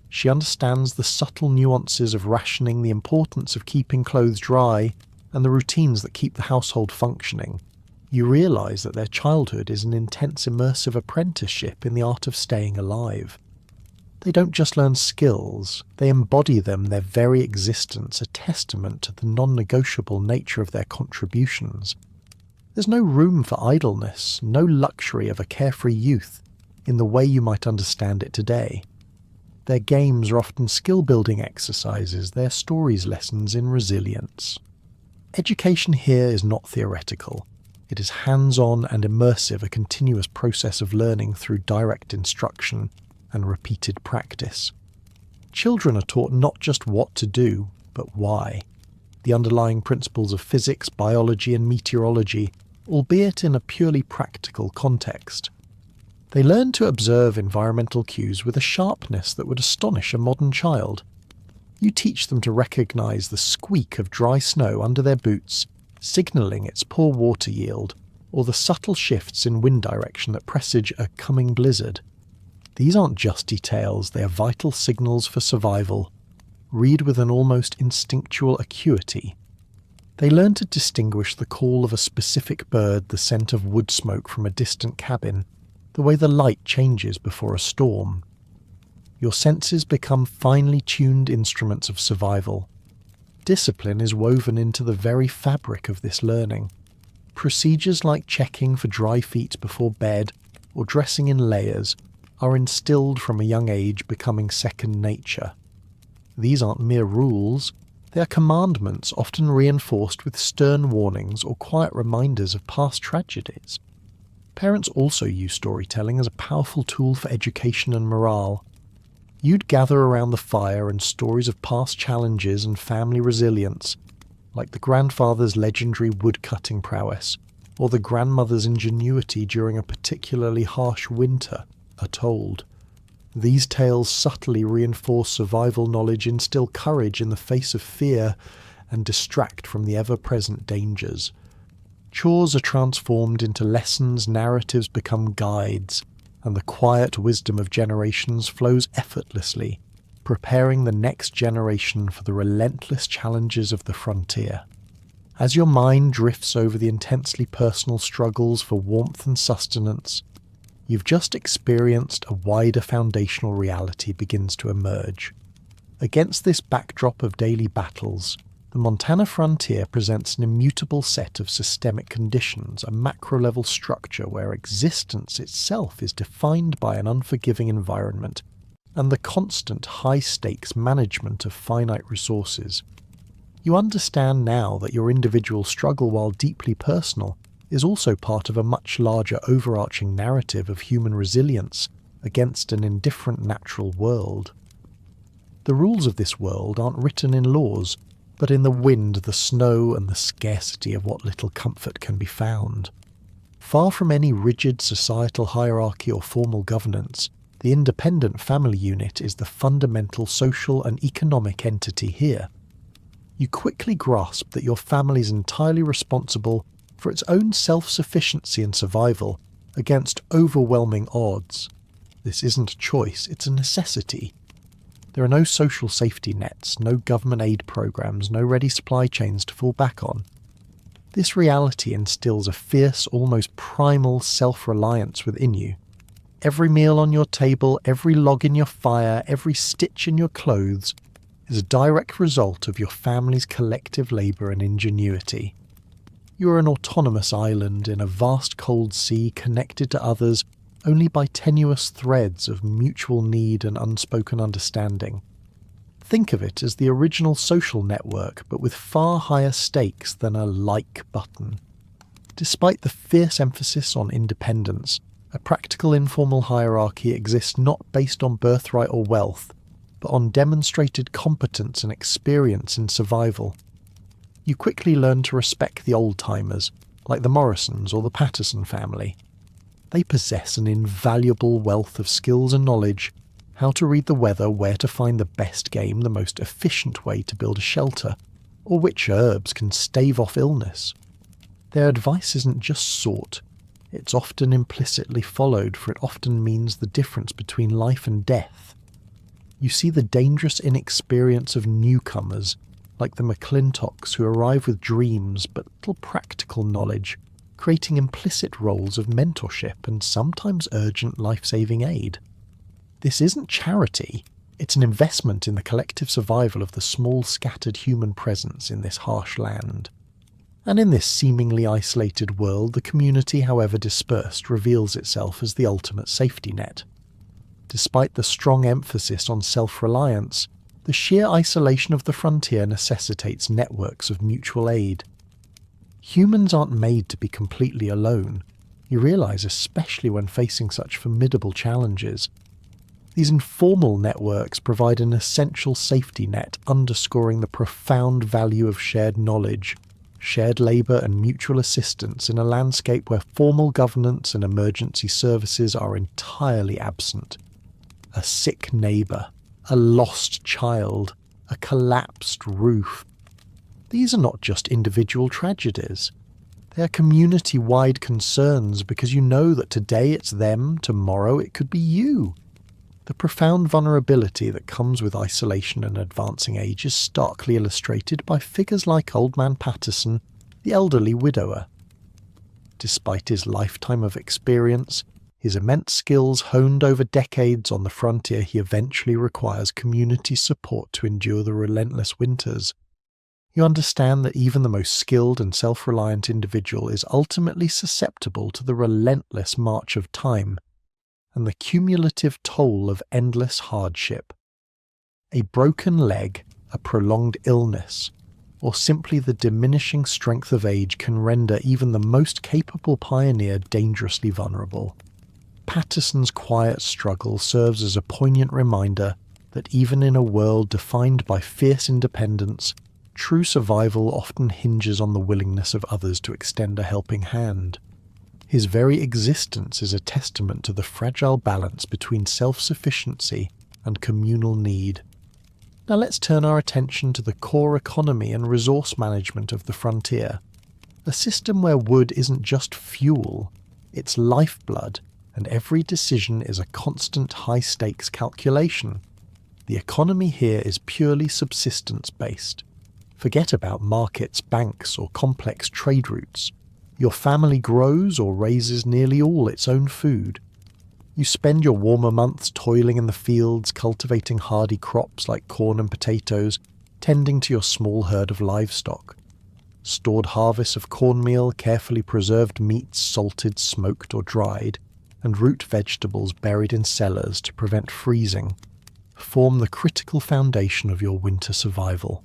A: She understands the subtle nuances of rationing, the importance of keeping clothes dry, and the routines that keep the household functioning. You realise that their childhood is an intense immersive apprenticeship in the art of staying alive. They don't just learn skills, they embody them, their very existence, a testament to the non-negotiable nature of their contributions. There's no room for idleness, no luxury of a carefree youth, in the way you might understand it today. Their games are often skill-building exercises, their stories lessons in resilience. Education here is not theoretical. It is hands-on and immersive, a continuous process of learning through direct instruction and repeated practice. Children are taught not just what to do, but why. The underlying principles of physics, biology and meteorology, albeit in a purely practical context. They learn to observe environmental cues with a sharpness that would astonish a modern child. You teach them to recognise the squeak of dry snow under their boots, signalling its poor water yield, or the subtle shifts in wind direction that presage a coming blizzard. These aren't just details, they are vital signals for survival. Read with an almost instinctual acuity. They learn to distinguish the call of a specific bird, the scent of wood smoke from a distant cabin, the way the light changes before a storm. Your senses become finely tuned instruments of survival. Discipline is woven into the very fabric of this learning. Procedures like checking for dry feet before bed or dressing in layers are instilled from a young age, becoming second nature. These aren't mere rules, they are commandments often reinforced with stern warnings or quiet reminders of past tragedies. Parents also use storytelling as a powerful tool for education and morale. You'd gather around the fire and stories of past challenges and family resilience, like the grandfather's legendary woodcutting prowess, or the grandmother's ingenuity during a particularly harsh winter, are told. These tales subtly reinforce survival knowledge, instill courage in the face of fear, and distract from the ever-present dangers. Chores are transformed into lessons, narratives become guides, and the quiet wisdom of generations flows effortlessly, preparing the next generation for the relentless challenges of the frontier. As your mind drifts over the intensely personal struggles for warmth and sustenance, you've just experienced a wider foundational reality begins to emerge. Against this backdrop of daily battles, the Montana frontier presents an immutable set of systemic conditions, a macro-level structure where existence itself is defined by an unforgiving environment and the constant high-stakes management of finite resources. You understand now that your individual struggle, while deeply personal, is also part of a much larger overarching narrative of human resilience against an indifferent natural world. The rules of this world aren't written in laws, but in the wind, the snow, and the scarcity of what little comfort can be found. Far from any rigid societal hierarchy or formal governance, the independent family unit is the fundamental social and economic entity here. You quickly grasp that your family is entirely responsible for its own self-sufficiency and survival against overwhelming odds. This isn't a choice, it's a necessity. There are no social safety nets, no government aid programs, no ready supply chains to fall back on. This reality instills a fierce, almost primal self-reliance within you. Every meal on your table, every log in your fire, every stitch in your clothes is a direct result of your family's collective labour and ingenuity. You are an autonomous island in a vast cold sea connected to others only by tenuous threads of mutual need and unspoken understanding. Think of it as the original social network, but with far higher stakes than a like button. Despite the fierce emphasis on independence, a practical informal hierarchy exists not based on birthright or wealth, but on demonstrated competence and experience in survival. You quickly learn to respect the old-timers, like the Morrisons or the Patterson family. They possess an invaluable wealth of skills and knowledge, how to read the weather, where to find the best game, the most efficient way to build a shelter, or which herbs can stave off illness. Their advice isn't just sought, it's often implicitly followed, for it often means the difference between life and death. You see the dangerous inexperience of newcomers, like the McClintocks, who arrive with dreams but little practical knowledge, creating implicit roles of mentorship and sometimes urgent life-saving aid. This isn't charity, it's an investment in the collective survival of the small scattered human presence in this harsh land. And in this seemingly isolated world, the community, however dispersed, reveals itself as the ultimate safety net. Despite the strong emphasis on self-reliance, the sheer isolation of the frontier necessitates networks of mutual aid. Humans aren't made to be completely alone. You realise, especially when facing such formidable challenges. These informal networks provide an essential safety net, underscoring the profound value of shared knowledge, shared labour and mutual assistance in a landscape where formal governance and emergency services are entirely absent. A sick neighbour, a lost child, a collapsed roof. These are not just individual tragedies. They are community-wide concerns because you know that today it's them, tomorrow it could be you. The profound vulnerability that comes with isolation and advancing age is starkly illustrated by figures like Old Man Patterson, the elderly widower. Despite his lifetime of experience, his immense skills honed over decades on the frontier, he eventually requires community support to endure the relentless winters. You understand that even the most skilled and self-reliant individual is ultimately susceptible to the relentless march of time and the cumulative toll of endless hardship. A broken leg, a prolonged illness, or simply the diminishing strength of age can render even the most capable pioneer dangerously vulnerable. Patterson's quiet struggle serves as a poignant reminder that even in a world defined by fierce independence, true survival often hinges on the willingness of others to extend a helping hand. His very existence is a testament to the fragile balance between self-sufficiency and communal need. Now let's turn our attention to the core economy and resource management of the frontier. A system where wood isn't just fuel, it's lifeblood, and every decision is a constant high-stakes calculation. The economy here is purely subsistence-based. Forget about markets, banks, or complex trade routes. Your family grows or raises nearly all its own food. You spend your warmer months toiling in the fields, cultivating hardy crops like corn and potatoes, tending to your small herd of livestock. Stored harvests of cornmeal, carefully preserved meats salted, smoked, or dried, and root vegetables buried in cellars to prevent freezing, form the critical foundation of your winter survival.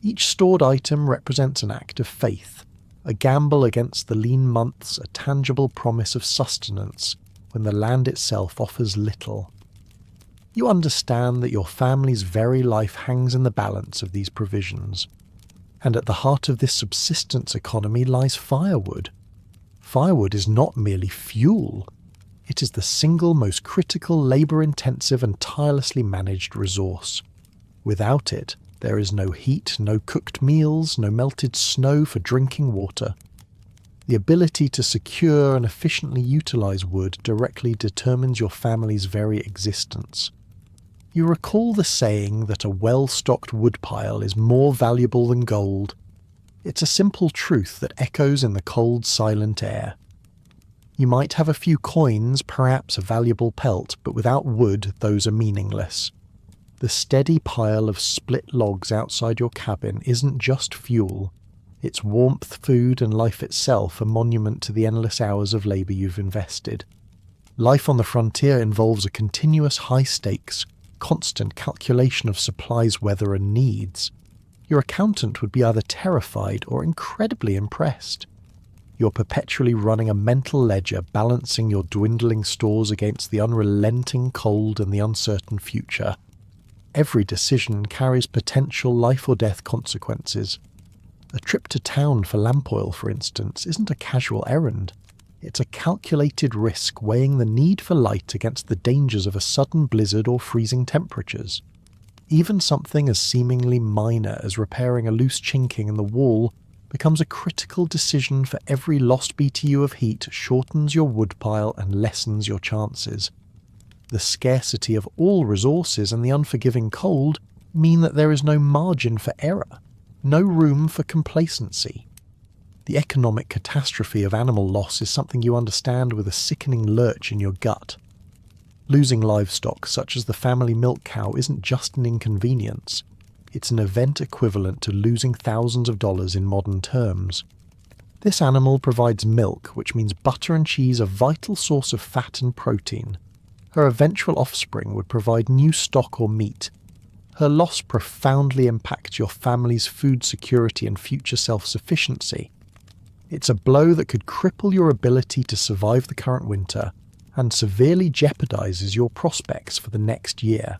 A: Each stored item represents an act of faith, a gamble against the lean months, a tangible promise of sustenance when the land itself offers little. You understand that your family's very life hangs in the balance of these provisions. And at the heart of this subsistence economy lies firewood. Firewood is not merely fuel. It is the single most critical, labour-intensive and tirelessly managed resource. Without it, there is no heat, no cooked meals, no melted snow for drinking water. The ability to secure and efficiently utilise wood directly determines your family's very existence. You recall the saying that a well-stocked woodpile is more valuable than gold. It's a simple truth that echoes in the cold, silent air. You might have a few coins, perhaps a valuable pelt, but without wood, those are meaningless. The steady pile of split logs outside your cabin isn't just fuel. It's warmth, food, and life itself, a monument to the endless hours of labour you've invested. Life on the frontier involves a continuous high-stakes, constant calculation of supplies, weather, and needs. Your accountant would be either terrified or incredibly impressed. You're perpetually running a mental ledger, balancing your dwindling stores against the unrelenting cold and the uncertain future. Every decision carries potential life or death consequences. A trip to town for lamp oil, for instance, isn't a casual errand. It's a calculated risk weighing the need for light against the dangers of a sudden blizzard or freezing temperatures. Even something as seemingly minor as repairing a loose chinking in the wall becomes a critical decision, for every lost BTU of heat shortens your woodpile and lessens your chances. The scarcity of all resources and the unforgiving cold mean that there is no margin for error, no room for complacency. The economic catastrophe of animal loss is something you understand with a sickening lurch in your gut. Losing livestock, such as the family milk cow, isn't just an inconvenience. It's an event equivalent to losing thousands of dollars in modern terms. This animal provides milk, which means butter and cheese, a vital source of fat and protein. Her eventual offspring would provide new stock or meat. Her loss profoundly impacts your family's food security and future self-sufficiency. It's a blow that could cripple your ability to survive the current winter and severely jeopardizes your prospects for the next year.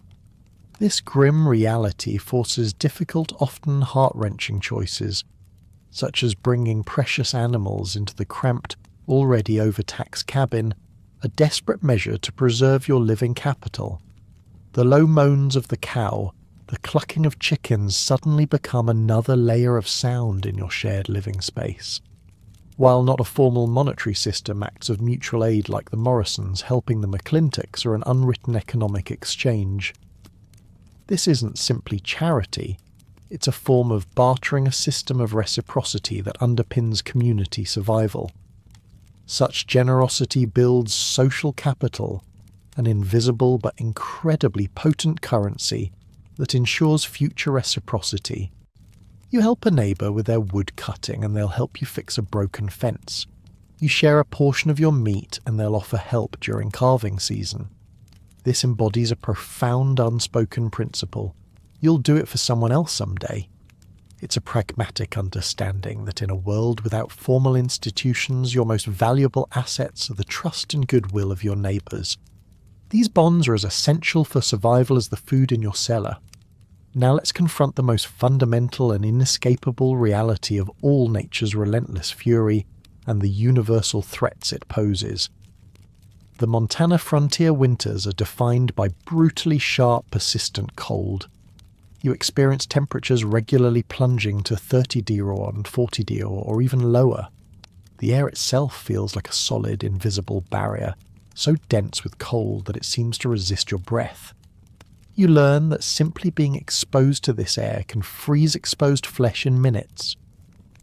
A: This grim reality forces difficult, often heart-wrenching choices. such as bringing precious animals into the cramped, already overtaxed cabin, a desperate measure to preserve your living capital. The low moans of the cow, the clucking of chickens suddenly become another layer of sound in your shared living space. While not a formal monetary system, acts of mutual aid like the Morrisons helping the McClintocks are an unwritten economic exchange. This isn't simply charity, it's a form of bartering, a system of reciprocity that underpins community survival. Such generosity builds social capital, an invisible but incredibly potent currency that ensures future reciprocity. You help a neighbour with their wood cutting and they'll help you fix a broken fence. You share a portion of your meat and they'll offer help during carving season. This embodies a profound unspoken principle. You'll do it for someone else someday. It's a pragmatic understanding that in a world without formal institutions, your most valuable assets are the trust and goodwill of your neighbours. These bonds are as essential for survival as the food in your cellar. Now let's confront the most fundamental and inescapable reality of all nature's relentless fury and the universal threats it poses. The Montana frontier winters are defined by brutally sharp, persistent cold. You experience temperatures regularly plunging to 30°C and 40°C or even lower. The air itself feels like a solid, invisible barrier, so dense with cold that it seems to resist your breath. You learn that simply being exposed to this air can freeze exposed flesh in minutes.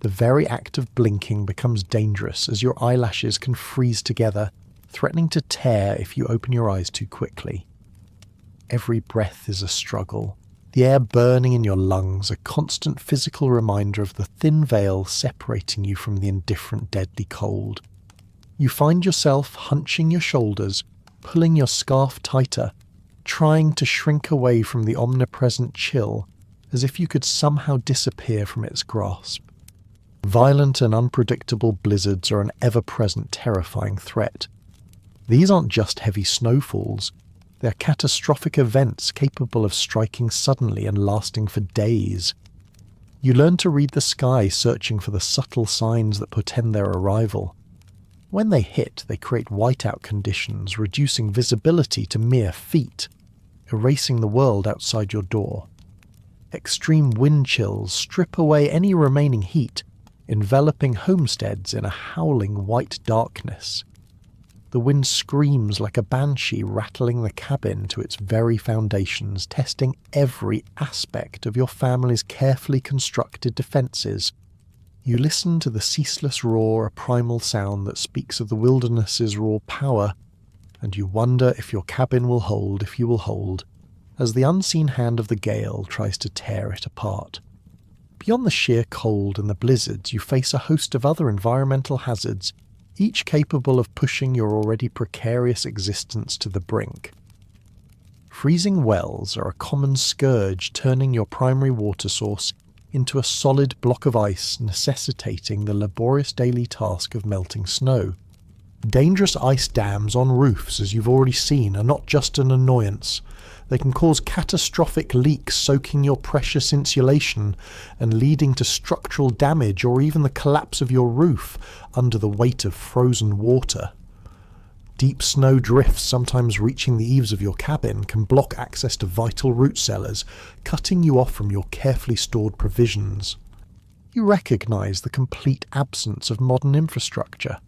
A: The very act of blinking becomes dangerous as your eyelashes can freeze together, threatening to tear if you open your eyes too quickly. Every breath is a struggle, the air burning in your lungs, a constant physical reminder of the thin veil separating you from the indifferent deadly cold. You find yourself hunching your shoulders, pulling your scarf tighter, trying to shrink away from the omnipresent chill, as if you could somehow disappear from its grasp. Violent and unpredictable blizzards are an ever-present terrifying threat. These aren't just heavy snowfalls, they're catastrophic events capable of striking suddenly and lasting for days. You learn to read the sky, searching for the subtle signs that portend their arrival. When they hit, they create whiteout conditions, reducing visibility to mere feet, erasing the world outside your door. Extreme wind chills strip away any remaining heat, enveloping homesteads in a howling white darkness. The wind screams like a banshee, rattling the cabin to its very foundations, testing every aspect of your family's carefully constructed defences. You listen to the ceaseless roar, a primal sound that speaks of the wilderness's raw power, and you wonder if your cabin will hold, if you will hold, as the unseen hand of the gale tries to tear it apart. Beyond the sheer cold and the blizzards, you face a host of other environmental hazards, each capable of pushing your already precarious existence to the brink. Freezing wells are a common scourge, turning your primary water source into a solid block of ice, necessitating the laborious daily task of melting snow. Dangerous ice dams on roofs, as you've already seen, are not just an annoyance. They can cause catastrophic leaks, soaking your precious insulation and leading to structural damage or even the collapse of your roof under the weight of frozen water. Deep snow drifts, sometimes reaching the eaves of your cabin, can block access to vital root cellars, cutting you off from your carefully stored provisions. You recognise the complete absence of modern infrastructure.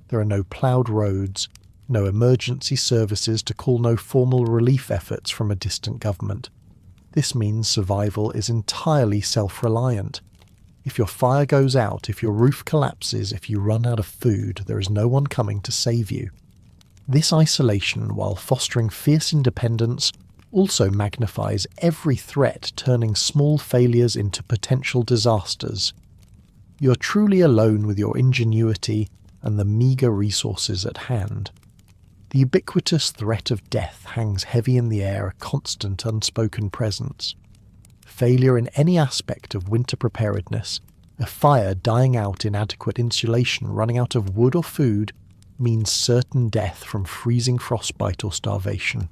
A: There are no ploughed roads, no emergency services to call, no formal relief efforts from a distant government. This means survival is entirely self-reliant. If your fire goes out, if your roof collapses, if you run out of food, there is no one coming to save you. This isolation, while fostering fierce independence, also magnifies every threat, turning small failures into potential disasters. You're truly alone with your ingenuity and the meagre resources at hand. The ubiquitous threat of death hangs heavy in the air, a constant unspoken presence. Failure in any aspect of winter preparedness, a fire dying out, inadequate insulation, running out of wood or food, means certain death from freezing frostbite or starvation.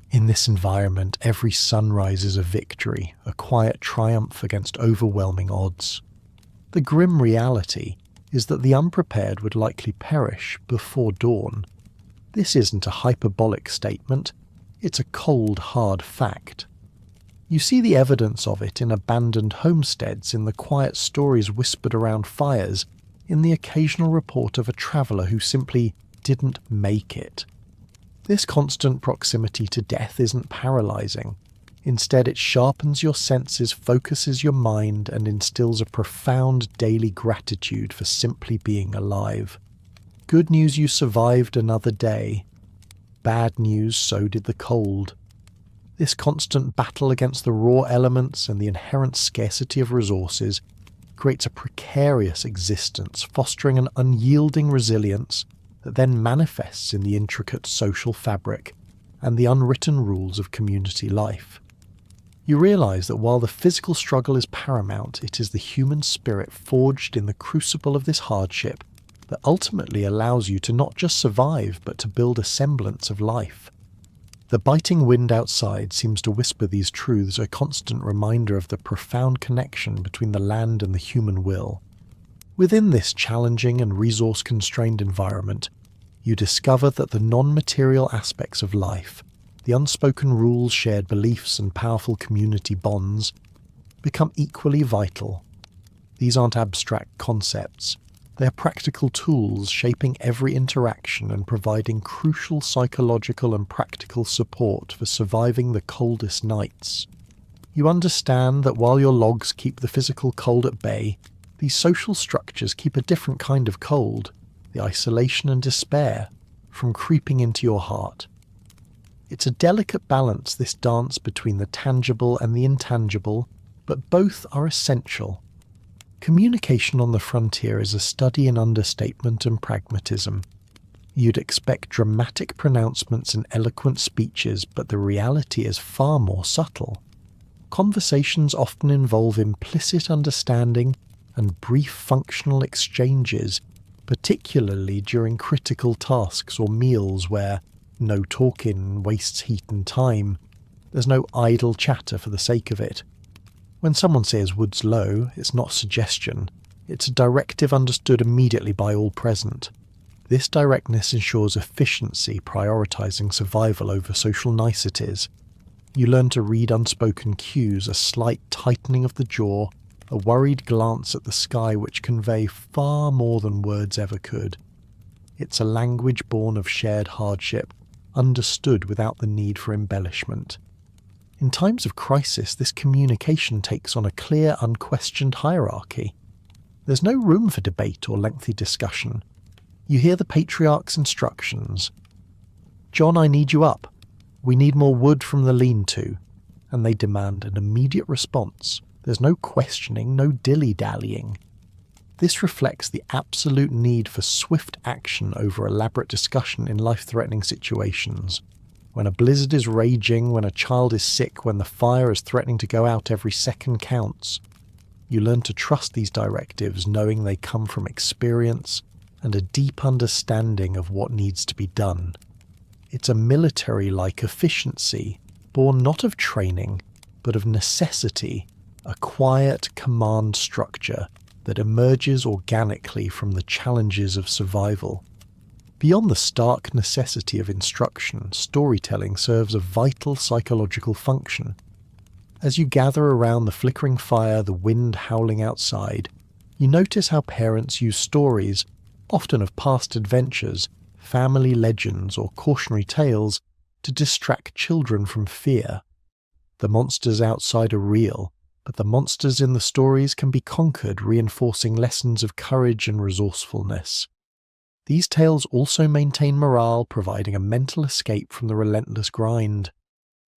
A: In this environment, every sunrise is a victory, a quiet triumph against overwhelming odds. The grim reality is that the unprepared would likely perish before dawn. This isn't a hyperbolic statement, it's a cold, hard fact. You see the evidence of it in abandoned homesteads, in the quiet stories whispered around fires, in the occasional report of a traveller who simply didn't make it. This constant proximity to death isn't paralysing. Instead, it sharpens your senses, focuses your mind, and instills a profound daily gratitude for simply being alive. Good news, you survived another day. Bad news, so did the cold. This constant battle against the raw elements and the inherent scarcity of resources creates a precarious existence, fostering an unyielding resilience that then manifests in the intricate social fabric and the unwritten rules of community life. You realise that while the physical struggle is paramount, it is the human spirit forged in the crucible of this hardship that ultimately allows you to not just survive, but to build a semblance of life. The biting wind outside seems to whisper these truths, a constant reminder of the profound connection between the land and the human will. Within this challenging and resource-constrained environment, you discover that the non-material aspects of life, the unspoken rules, shared beliefs, and powerful community bonds, become equally vital. These aren't abstract concepts. They are practical tools shaping every interaction and providing crucial psychological and practical support for surviving the coldest nights. You understand that while your logs keep the physical cold at bay, these social structures keep a different kind of cold, the isolation and despair, from creeping into your heart. It's a delicate balance, this dance between the tangible and the intangible, but both are essential. Communication on the frontier is a study in understatement and pragmatism. You'd expect dramatic pronouncements and eloquent speeches, but the reality is far more subtle. Conversations often involve implicit understanding and brief functional exchanges, particularly during critical tasks or meals where no talking wastes heat and time. There's no idle chatter for the sake of it. When someone says wood's low, it's not suggestion. It's a directive understood immediately by all present. This directness ensures efficiency, prioritizing survival over social niceties. You learn to read unspoken cues, a slight tightening of the jaw, a worried glance at the sky which convey far more than words ever could. It's a language born of shared hardship, understood without the need for embellishment. In times of crisis, this communication takes on a clear, unquestioned hierarchy. There's no room for debate or lengthy discussion. You hear the patriarch's instructions. "John, I need you up. We need more wood from the lean-to." And they demand an immediate response. There's no questioning, no dilly-dallying. This reflects the absolute need for swift action over elaborate discussion in life-threatening situations. When a blizzard is raging, when a child is sick, when the fire is threatening to go out, every second counts. You learn to trust these directives, knowing they come from experience and a deep understanding of what needs to be done. It's a military-like efficiency, born not of training, but of necessity, a quiet command structure that emerges organically from the challenges of survival. Beyond the stark necessity of instruction, storytelling serves a vital psychological function. As you gather around the flickering fire, the wind howling outside, you notice how parents use stories, often of past adventures, family legends or cautionary tales, to distract children from fear. The monsters outside are real, but the monsters in the stories can be conquered, reinforcing lessons of courage and resourcefulness. These tales also maintain morale, providing a mental escape from the relentless grind.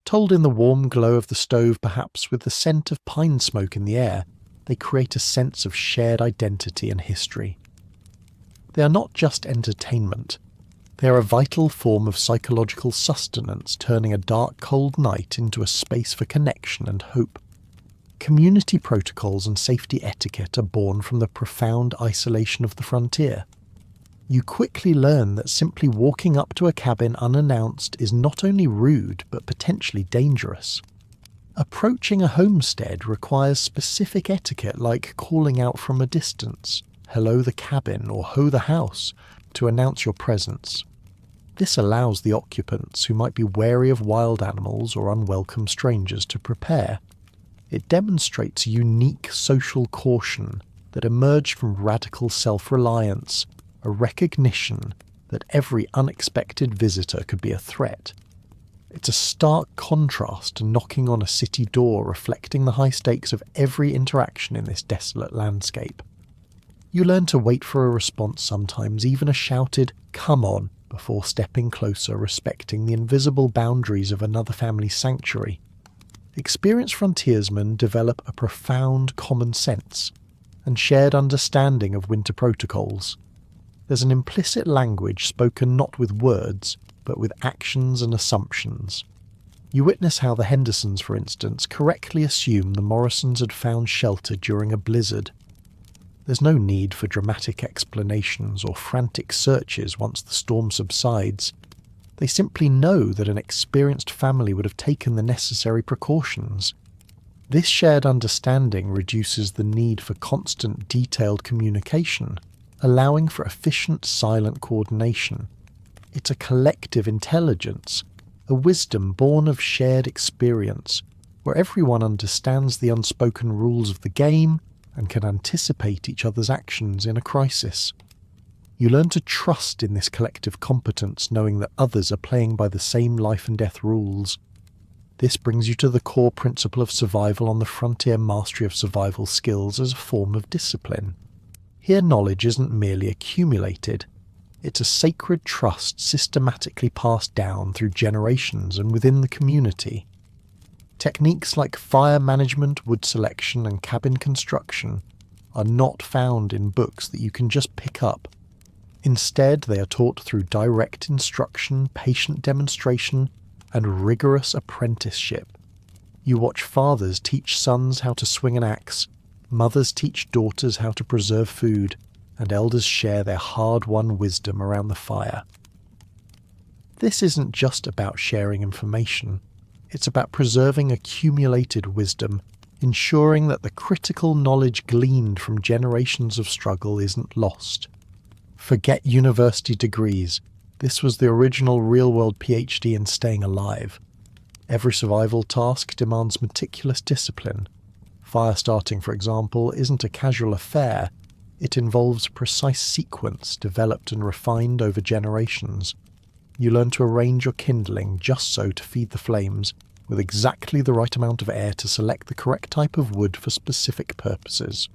A: Told in the warm glow of the stove, perhaps with the scent of pine smoke in the air, they create a sense of shared identity and history. They are not just entertainment. They are a vital form of psychological sustenance, turning a dark, cold night into a space for connection and hope. Community protocols and safety etiquette are born from the profound isolation of the frontier. You quickly learn that simply walking up to a cabin unannounced is not only rude but potentially dangerous. Approaching a homestead requires specific etiquette like calling out from a distance, hello the cabin or ho the house, to announce your presence. This allows the occupants who might be wary of wild animals or unwelcome strangers to prepare. It demonstrates a unique social caution that emerged from radical self-reliance, a recognition that every unexpected visitor could be a threat. It's a stark contrast to knocking on a city door, reflecting the high stakes of every interaction in this desolate landscape. You learn to wait for a response, sometimes even a shouted, "Come on," before stepping closer, respecting the invisible boundaries of another family's sanctuary. Experienced frontiersmen develop a profound common sense and shared understanding of winter protocols. There's an implicit language spoken not with words, but with actions and assumptions. You witness how the Hendersons, for instance, correctly assume the Morrisons had found shelter during a blizzard. There's no need for dramatic explanations or frantic searches once the storm subsides. They simply know that an experienced family would have taken the necessary precautions. This shared understanding reduces the need for constant detailed communication, allowing for efficient silent coordination. It's a collective intelligence, a wisdom born of shared experience, where everyone understands the unspoken rules of the game and can anticipate each other's actions in a crisis. You learn to trust in this collective competence, knowing that others are playing by the same life and death rules. This brings you to the core principle of survival on the frontier: mastery of survival skills as a form of discipline. Here knowledge isn't merely accumulated, it's a sacred trust systematically passed down through generations and within the community. Techniques like fire management, wood selection, and cabin construction are not found in books that you can just pick up. Instead, they are taught through direct instruction, patient demonstration, and rigorous apprenticeship. You watch fathers teach sons how to swing an axe, mothers teach daughters how to preserve food, and elders share their hard-won wisdom around the fire. This isn't just about sharing information. It's about preserving accumulated wisdom, ensuring that the critical knowledge gleaned from generations of struggle isn't lost. Forget university degrees. This was the original real-world PhD in staying alive. Every survival task demands meticulous discipline. Fire starting, for example, isn't a casual affair. It involves a precise sequence developed and refined over generations. You learn to arrange your kindling just so to feed the flames, with exactly the right amount of air to select the correct type of wood for specific purposes.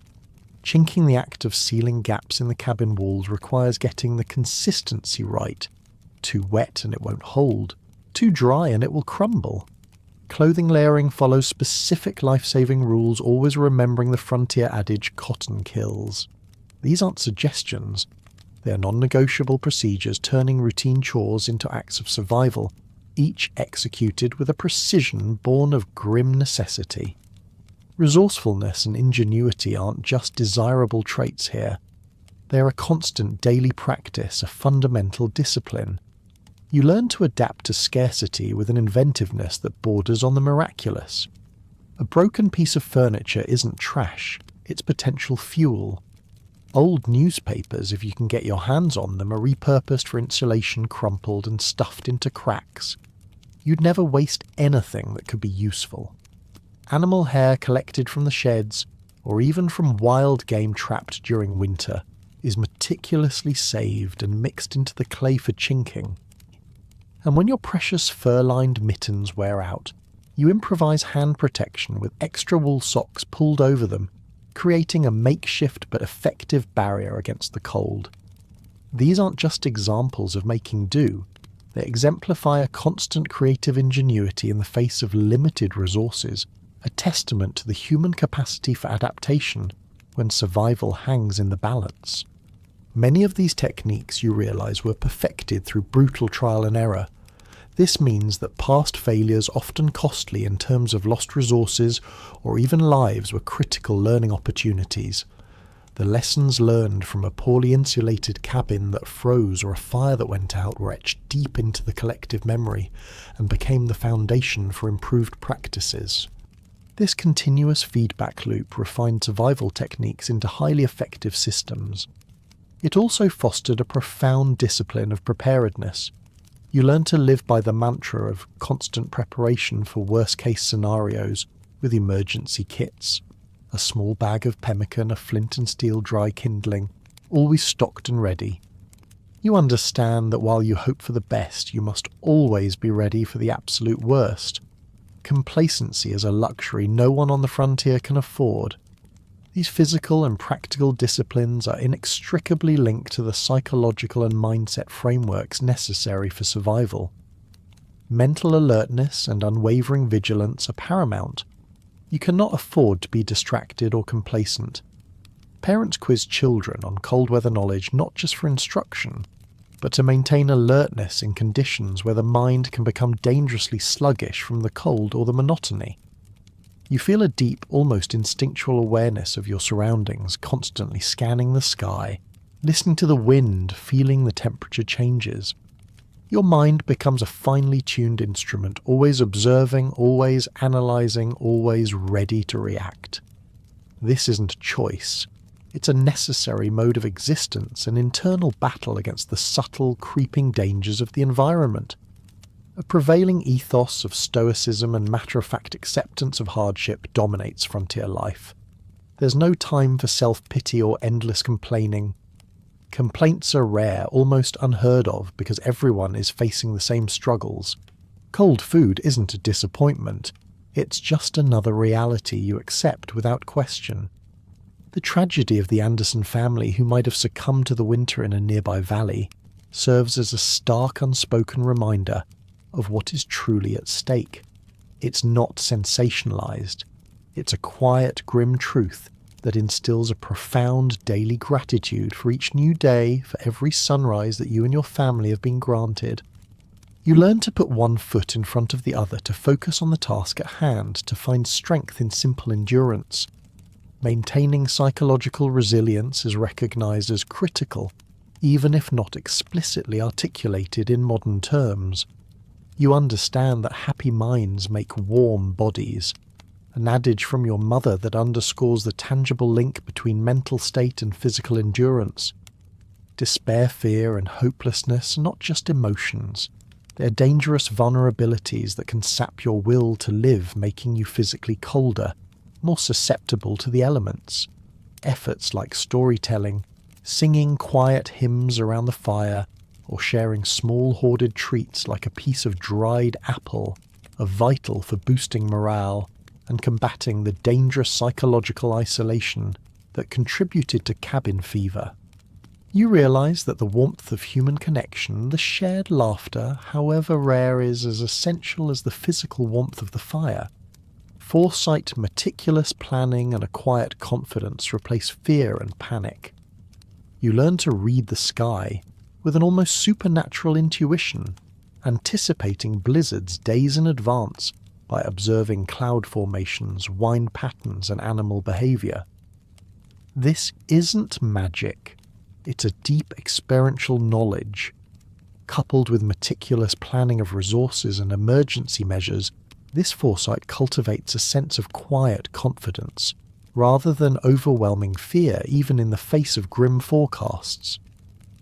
A: Chinking, the act of sealing gaps in the cabin walls, requires getting the consistency right. Too wet and it won't hold. Too dry and it will crumble. Clothing layering follows specific life-saving rules, always remembering the frontier adage, "cotton kills." These aren't suggestions. They are non-negotiable procedures, turning routine chores into acts of survival, each executed with a precision born of grim necessity. Resourcefulness and ingenuity aren't just desirable traits here. They are a constant daily practice, a fundamental discipline. You learn to adapt to scarcity with an inventiveness that borders on the miraculous. A broken piece of furniture isn't trash, it's potential fuel. Old newspapers, if you can get your hands on them, are repurposed for insulation, crumpled and stuffed into cracks. You'd never waste anything that could be useful. Animal hair collected from the sheds, or even from wild game trapped during winter, is meticulously saved and mixed into the clay for chinking. And when your precious fur-lined mittens wear out, you improvise hand protection with extra wool socks pulled over them, creating a makeshift but effective barrier against the cold. These aren't just examples of making do, they exemplify a constant creative ingenuity in the face of limited resources, a testament to the human capacity for adaptation when survival hangs in the balance. Many of these techniques, you realise, were perfected through brutal trial and error. This means that past failures, often costly in terms of lost resources or even lives, were critical learning opportunities. The lessons learned from a poorly insulated cabin that froze or a fire that went out were etched deep into the collective memory and became the foundation for improved practices. This continuous feedback loop refined survival techniques into highly effective systems. It also fostered a profound discipline of preparedness. You learn to live by the mantra of constant preparation for worst-case scenarios with emergency kits, a small bag of pemmican, a flint and steel dry kindling, always stocked and ready. You understand that while you hope for the best, you must always be ready for the absolute worst. Complacency is a luxury no one on the frontier can afford. These physical and practical disciplines are inextricably linked to the psychological and mindset frameworks necessary for survival. Mental alertness and unwavering vigilance are paramount. You cannot afford to be distracted or complacent. Parents quiz children on cold weather knowledge not just for instruction, but to maintain alertness in conditions where the mind can become dangerously sluggish from the cold or the monotony. You feel a deep, almost instinctual awareness of your surroundings, constantly scanning the sky, listening to the wind, feeling the temperature changes. Your mind becomes a finely tuned instrument, always observing, always analysing, always ready to react. This isn't a choice. It's a necessary mode of existence, an internal battle against the subtle, creeping dangers of the environment. A prevailing ethos of stoicism and matter-of-fact acceptance of hardship dominates frontier life. There's no time for self-pity or endless complaining. Complaints are rare, almost unheard of, because everyone is facing the same struggles. Cold food isn't a disappointment. It's just another reality you accept without question. The tragedy of the Anderson family, who might have succumbed to the winter in a nearby valley, serves as a stark, unspoken reminder of what is truly at stake. It's not sensationalized. It's a quiet, grim truth that instills a profound daily gratitude for each new day, for every sunrise that you and your family have been granted. You learn to put one foot in front of the other, to focus on the task at hand, to find strength in simple endurance. Maintaining psychological resilience is recognized as critical, even if not explicitly articulated in modern terms. You understand that happy minds make warm bodies, an adage from your mother that underscores the tangible link between mental state and physical endurance. Despair, fear, and hopelessness are not just emotions. They're dangerous vulnerabilities that can sap your will to live, making you physically colder, more susceptible to the elements. Efforts like storytelling, singing quiet hymns around the fire, or sharing small hoarded treats like a piece of dried apple are vital for boosting morale and combating the dangerous psychological isolation that contributed to cabin fever. You realize that the warmth of human connection, the shared laughter, however rare, is as essential as the physical warmth of the fire. Foresight, meticulous planning, and a quiet confidence replace fear and panic. You learn to read the sky with an almost supernatural intuition, anticipating blizzards days in advance by observing cloud formations, wind patterns, and animal behavior. This isn't magic. It's a deep experiential knowledge. Coupled with meticulous planning of resources and emergency measures, this foresight cultivates a sense of quiet confidence, rather than overwhelming fear even in the face of grim forecasts.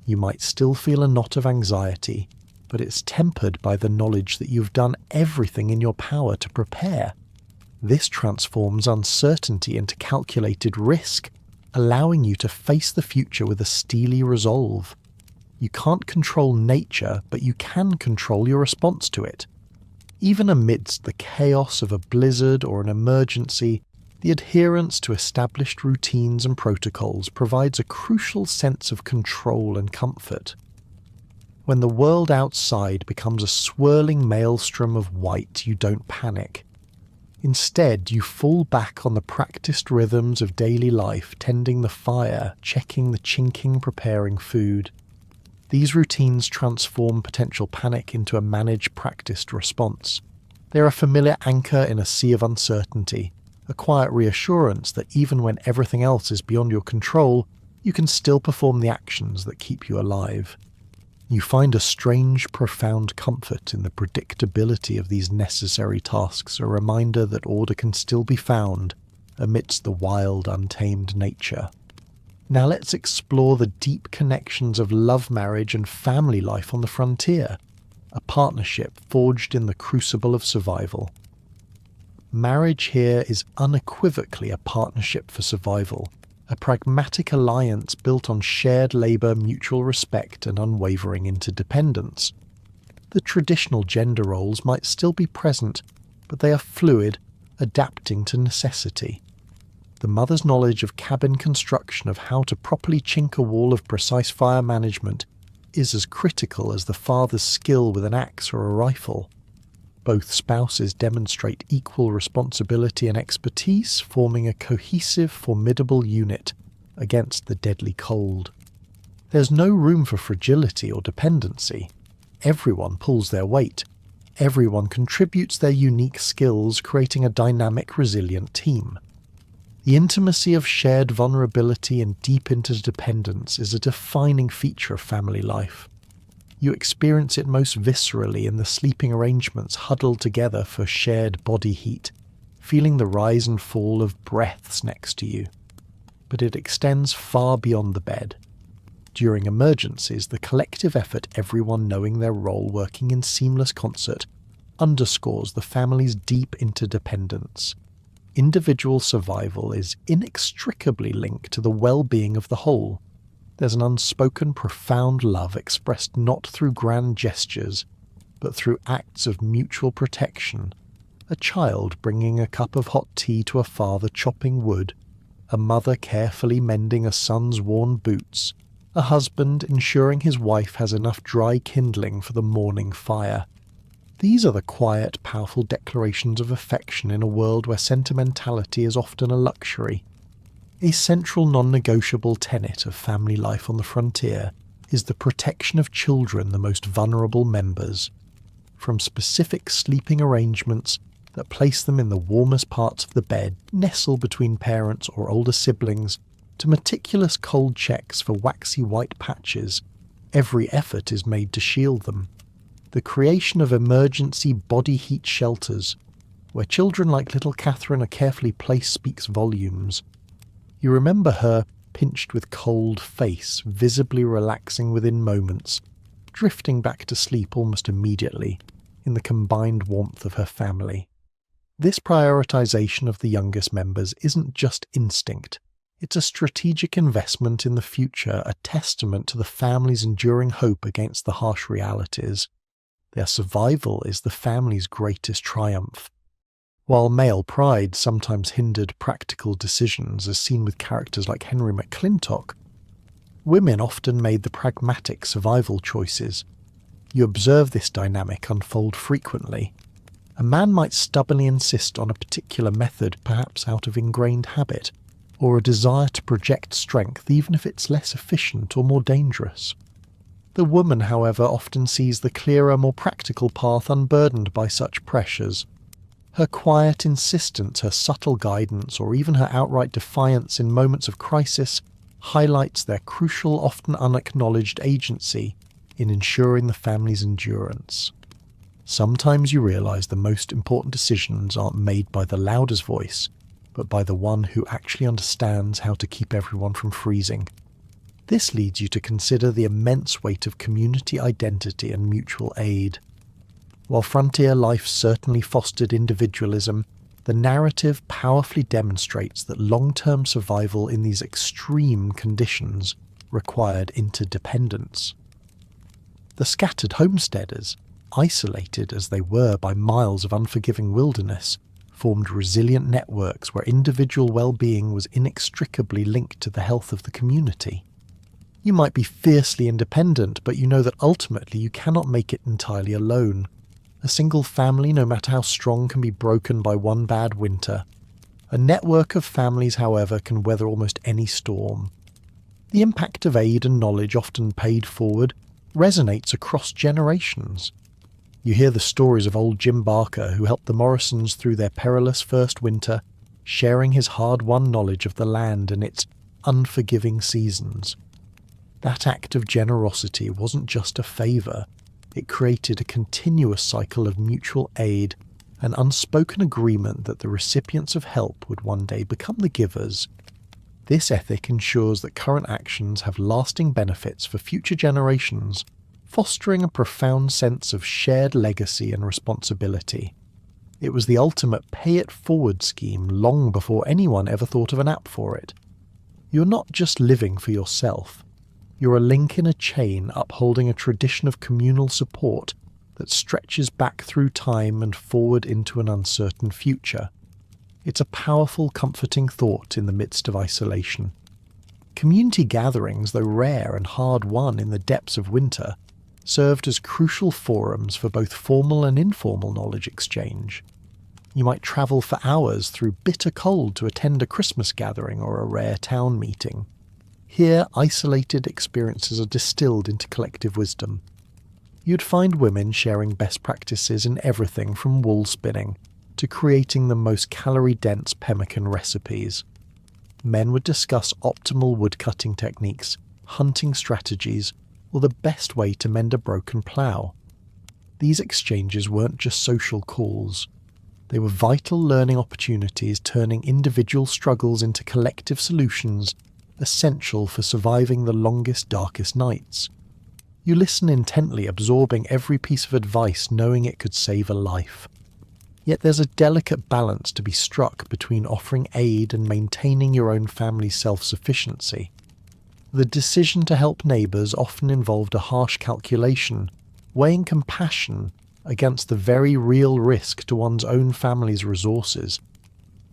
A: You might still feel a knot of anxiety, but it's tempered by the knowledge that you've done everything in your power to prepare. This transforms uncertainty into calculated risk, allowing you to face the future with a steely resolve. You can't control nature, but you can control your response to it. Even amidst the chaos of a blizzard or an emergency, the adherence to established routines and protocols provides a crucial sense of control and comfort. When the world outside becomes a swirling maelstrom of white, you don't panic. Instead, you fall back on the practiced rhythms of daily life, tending the fire, checking the chinking, preparing food. These routines transform potential panic into a managed, practiced response. They're a familiar anchor in a sea of uncertainty, a quiet reassurance that even when everything else is beyond your control, you can still perform the actions that keep you alive. You find a strange, profound comfort in the predictability of these necessary tasks, a reminder that order can still be found amidst the wild, untamed nature. Now let's explore the deep connections of love marriage and family life on the frontier, a partnership forged in the crucible of survival. Marriage here is unequivocally a partnership for survival, a pragmatic alliance built on shared labour, mutual respect and unwavering interdependence. The traditional gender roles might still be present, but they are fluid, adapting to necessity. The mother's knowledge of cabin construction, of how to properly chink a wall, of precise fire management, is as critical as the father's skill with an axe or a rifle. Both spouses demonstrate equal responsibility and expertise, forming a cohesive, formidable unit against the deadly cold. There's no room for fragility or dependency. Everyone pulls their weight. Everyone contributes their unique skills, creating a dynamic, resilient team. The intimacy of shared vulnerability and deep interdependence is a defining feature of family life. You experience it most viscerally in the sleeping arrangements huddled together for shared body heat, feeling the rise and fall of breaths next to you. But it extends far beyond the bed. During emergencies, the collective effort, everyone knowing their role, working in seamless concert, underscores the family's deep interdependence. Individual survival is inextricably linked to the well-being of the whole. There's an unspoken, profound love expressed not through grand gestures, but through acts of mutual protection. A child bringing a cup of hot tea to a father chopping wood, a mother carefully mending a son's worn boots, a husband ensuring his wife has enough dry kindling for the morning fire. These are the quiet, powerful declarations of affection in a world where sentimentality is often a luxury. A central non-negotiable tenet of family life on the frontier is the protection of children, the most vulnerable members. From specific sleeping arrangements that place them in the warmest parts of the bed, nestle between parents or older siblings, to meticulous cold checks for waxy white patches, every effort is made to shield them. The creation of emergency body heat shelters, where children like little Catherine are carefully placed, speaks volumes. You remember her pinched with cold face, visibly relaxing within moments, drifting back to sleep almost immediately, in the combined warmth of her family. This prioritization of the youngest members isn't just instinct. It's a strategic investment in the future, a testament to the family's enduring hope against the harsh realities. Their survival is the family's greatest triumph. While male pride sometimes hindered practical decisions, as seen with characters like Henry McClintock, women often made the pragmatic survival choices. You observe this dynamic unfold frequently. A man might stubbornly insist on a particular method, perhaps out of ingrained habit, or a desire to project strength even if it's less efficient or more dangerous. The woman, however, often sees the clearer, more practical path unburdened by such pressures. Her quiet insistence, her subtle guidance, or even her outright defiance in moments of crisis highlights their crucial, often unacknowledged agency in ensuring the family's endurance. Sometimes you realize the most important decisions aren't made by the loudest voice, but by the one who actually understands how to keep everyone from freezing. This leads you to consider the immense weight of community identity and mutual aid. While frontier life certainly fostered individualism, the narrative powerfully demonstrates that long-term survival in these extreme conditions required interdependence. The scattered homesteaders, isolated as they were by miles of unforgiving wilderness, formed resilient networks where individual well-being was inextricably linked to the health of the community. You might be fiercely independent, but you know that ultimately you cannot make it entirely alone. A single family, no matter how strong, can be broken by one bad winter. A network of families, however, can weather almost any storm. The impact of aid and knowledge, often paid forward, resonates across generations. You hear the stories of old Jim Barker, who helped the Morrisons through their perilous first winter, sharing his hard-won knowledge of the land and its unforgiving seasons. That act of generosity wasn't just a favour, it created a continuous cycle of mutual aid, an unspoken agreement that the recipients of help would one day become the givers. This ethic ensures that current actions have lasting benefits for future generations, fostering a profound sense of shared legacy and responsibility. It was the ultimate pay-it-forward scheme long before anyone ever thought of an app for it. You're not just living for yourself. You're a link in a chain upholding a tradition of communal support that stretches back through time and forward into an uncertain future. It's a powerful, comforting thought in the midst of isolation. Community gatherings, though rare and hard-won in the depths of winter, served as crucial forums for both formal and informal knowledge exchange. You might travel for hours through bitter cold to attend a Christmas gathering or a rare town meeting. Here, isolated experiences are distilled into collective wisdom. You'd find women sharing best practices in everything from wool spinning to creating the most calorie-dense pemmican recipes. Men would discuss optimal woodcutting techniques, hunting strategies, or the best way to mend a broken plough. These exchanges weren't just social calls. They were vital learning opportunities turning individual struggles into collective solutions, essential for surviving the longest, darkest nights. You listen intently, absorbing every piece of advice, knowing it could save a life. Yet there's a delicate balance to be struck between offering aid and maintaining your own family's self-sufficiency. The decision to help neighbours often involved a harsh calculation, weighing compassion against the very real risk to one's own family's resources.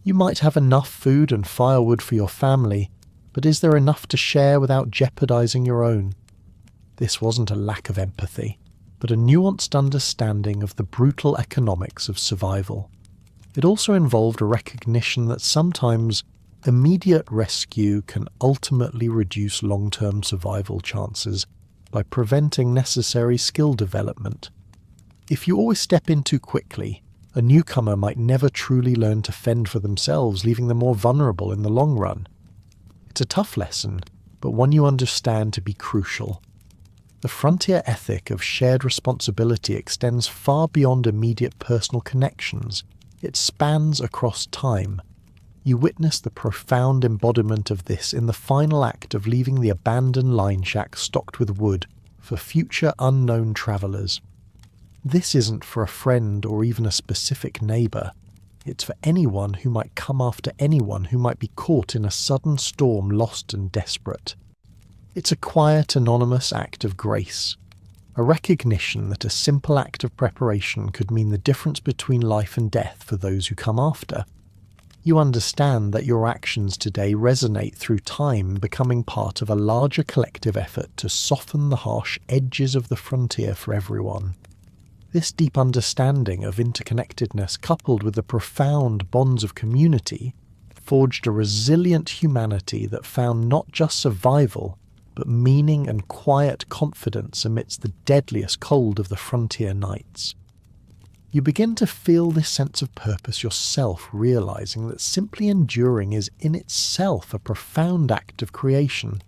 A: You might have enough food and firewood for your family, but is there enough to share without jeopardising your own? This wasn't a lack of empathy, but a nuanced understanding of the brutal economics of survival. It also involved a recognition that sometimes immediate rescue can ultimately reduce long-term survival chances by preventing necessary skill development. If you always step in too quickly, a newcomer might never truly learn to fend for themselves, leaving them more vulnerable in the long run. It's a tough lesson, but one you understand to be crucial. The frontier ethic of shared responsibility extends far beyond immediate personal connections. It spans across time. You witness the profound embodiment of this in the final act of leaving the abandoned line shack stocked with wood for future unknown travellers. This isn't for a friend or even a specific neighbour. It's for anyone who might come after anyone who might be caught in a sudden storm, lost and desperate. It's a quiet, anonymous act of grace, a recognition that a simple act of preparation could mean the difference between life and death for those who come after. You understand that your actions today resonate through time, becoming part of a larger collective effort to soften the harsh edges of the frontier for everyone. This deep understanding of interconnectedness, coupled with the profound bonds of community, forged a resilient humanity that found not just survival, but meaning and quiet confidence amidst the deadliest cold of the frontier nights. You begin to feel this sense of purpose yourself, realizing that simply enduring is in itself a profound act of creation.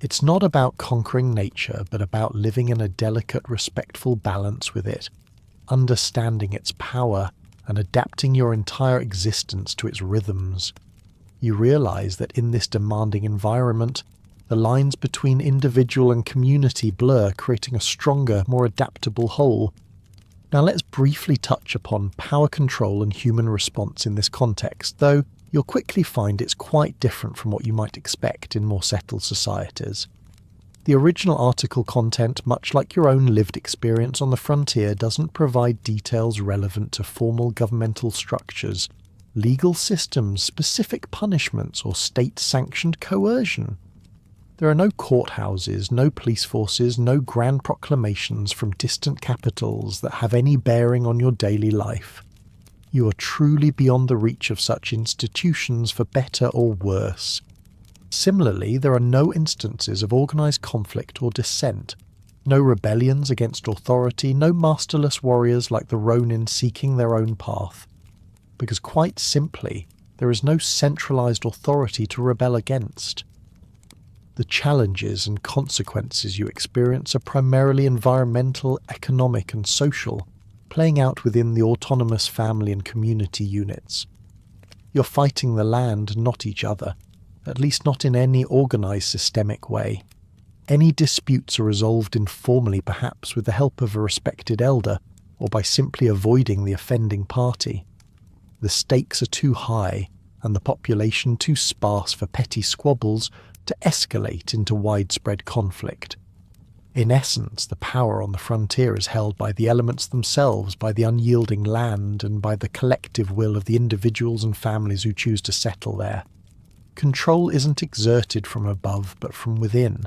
A: It's not about conquering nature, but about living in a delicate, respectful balance with it, understanding its power and adapting your entire existence to its rhythms. You realize that in this demanding environment, the lines between individual and community blur, creating a stronger, more adaptable whole. Now let's briefly touch upon power control and human response in this context, though you'll quickly find it's quite different from what you might expect in more settled societies. The original article content, much like your own lived experience on the frontier, doesn't provide details relevant to formal governmental structures, legal systems, specific punishments, or state-sanctioned coercion. There are no courthouses, no police forces, no grand proclamations from distant capitals that have any bearing on your daily life. You are truly beyond the reach of such institutions, for better or worse. Similarly, there are no instances of organised conflict or dissent, no rebellions against authority, no masterless warriors like the Ronin seeking their own path. Because quite simply, there is no centralised authority to rebel against. The challenges and consequences you experience are primarily environmental, economic and social, playing out within the autonomous family and community units. You're fighting the land, not each other, at least not in any organised systemic way. Any disputes are resolved informally, perhaps with the help of a respected elder, or by simply avoiding the offending party. The stakes are too high, and the population too sparse for petty squabbles to escalate into widespread conflict. In essence, the power on the frontier is held by the elements themselves, by the unyielding land, and by the collective will of the individuals and families who choose to settle there. Control isn't exerted from above, but from within.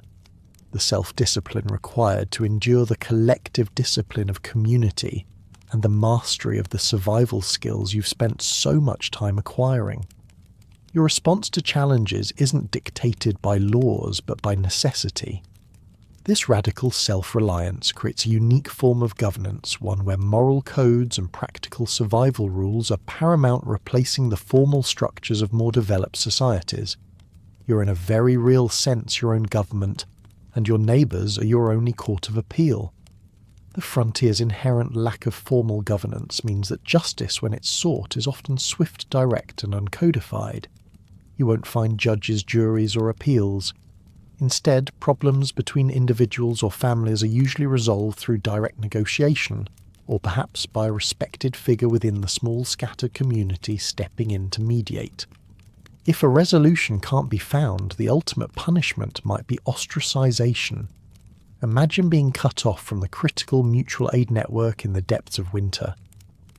A: The self-discipline required to endure the collective discipline of community, and the mastery of the survival skills you've spent so much time acquiring. Your response to challenges isn't dictated by laws, but by necessity. This radical self-reliance creates a unique form of governance, one where moral codes and practical survival rules are paramount, replacing the formal structures of more developed societies. You're in a very real sense your own government, and your neighbours are your only court of appeal. The frontier's inherent lack of formal governance means that justice, when it's sought, is often swift, direct and uncodified. You won't find judges, juries or appeals. Instead, problems between individuals or families are usually resolved through direct negotiation, or perhaps by a respected figure within the small scattered community stepping in to mediate. If a resolution can't be found, the ultimate punishment might be ostracization. Imagine being cut off from the critical mutual aid network in the depths of winter.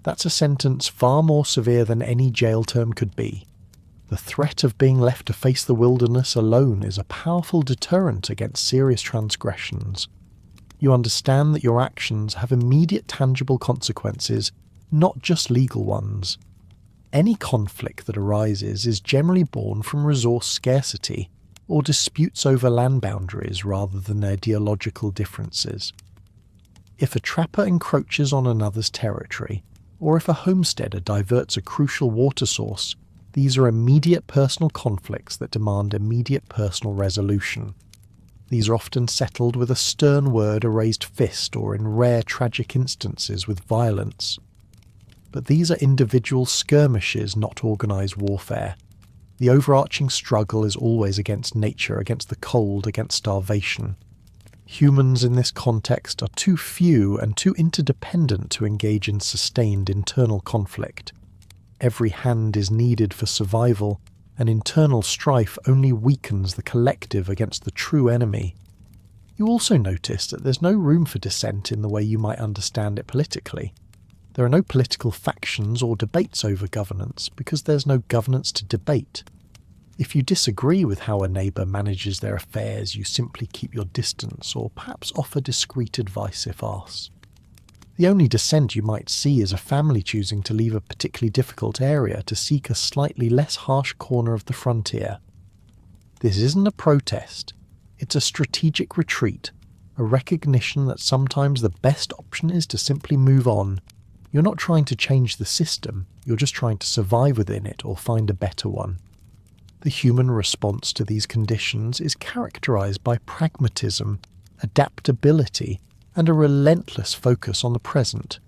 A: That's a sentence far more severe than any jail term could be. The threat of being left to face the wilderness alone is a powerful deterrent against serious transgressions. You understand that your actions have immediate tangible consequences, not just legal ones. Any conflict that arises is generally born from resource scarcity or disputes over land boundaries rather than ideological differences. If a trapper encroaches on another's territory, or if a homesteader diverts a crucial water source, these are immediate personal conflicts that demand immediate personal resolution. These are often settled with a stern word, a raised fist, or in rare tragic instances with violence. But these are individual skirmishes, not organised warfare. The overarching struggle is always against nature, against the cold, against starvation. Humans in this context are too few and too interdependent to engage in sustained internal conflict. Every hand is needed for survival, and internal strife only weakens the collective against the true enemy. You also notice that there's no room for dissent in the way you might understand it politically. There are no political factions or debates over governance, because there's no governance to debate. If you disagree with how a neighbour manages their affairs, you simply keep your distance, or perhaps offer discreet advice if asked. The only dissent you might see is a family choosing to leave a particularly difficult area to seek a slightly less harsh corner of the frontier. This isn't a protest, it's a strategic retreat, a recognition that sometimes the best option is to simply move on. You're not trying to change the system, you're just trying to survive within it or find a better one. The human response to these conditions is characterized by pragmatism, adaptability, and a relentless focus on the present.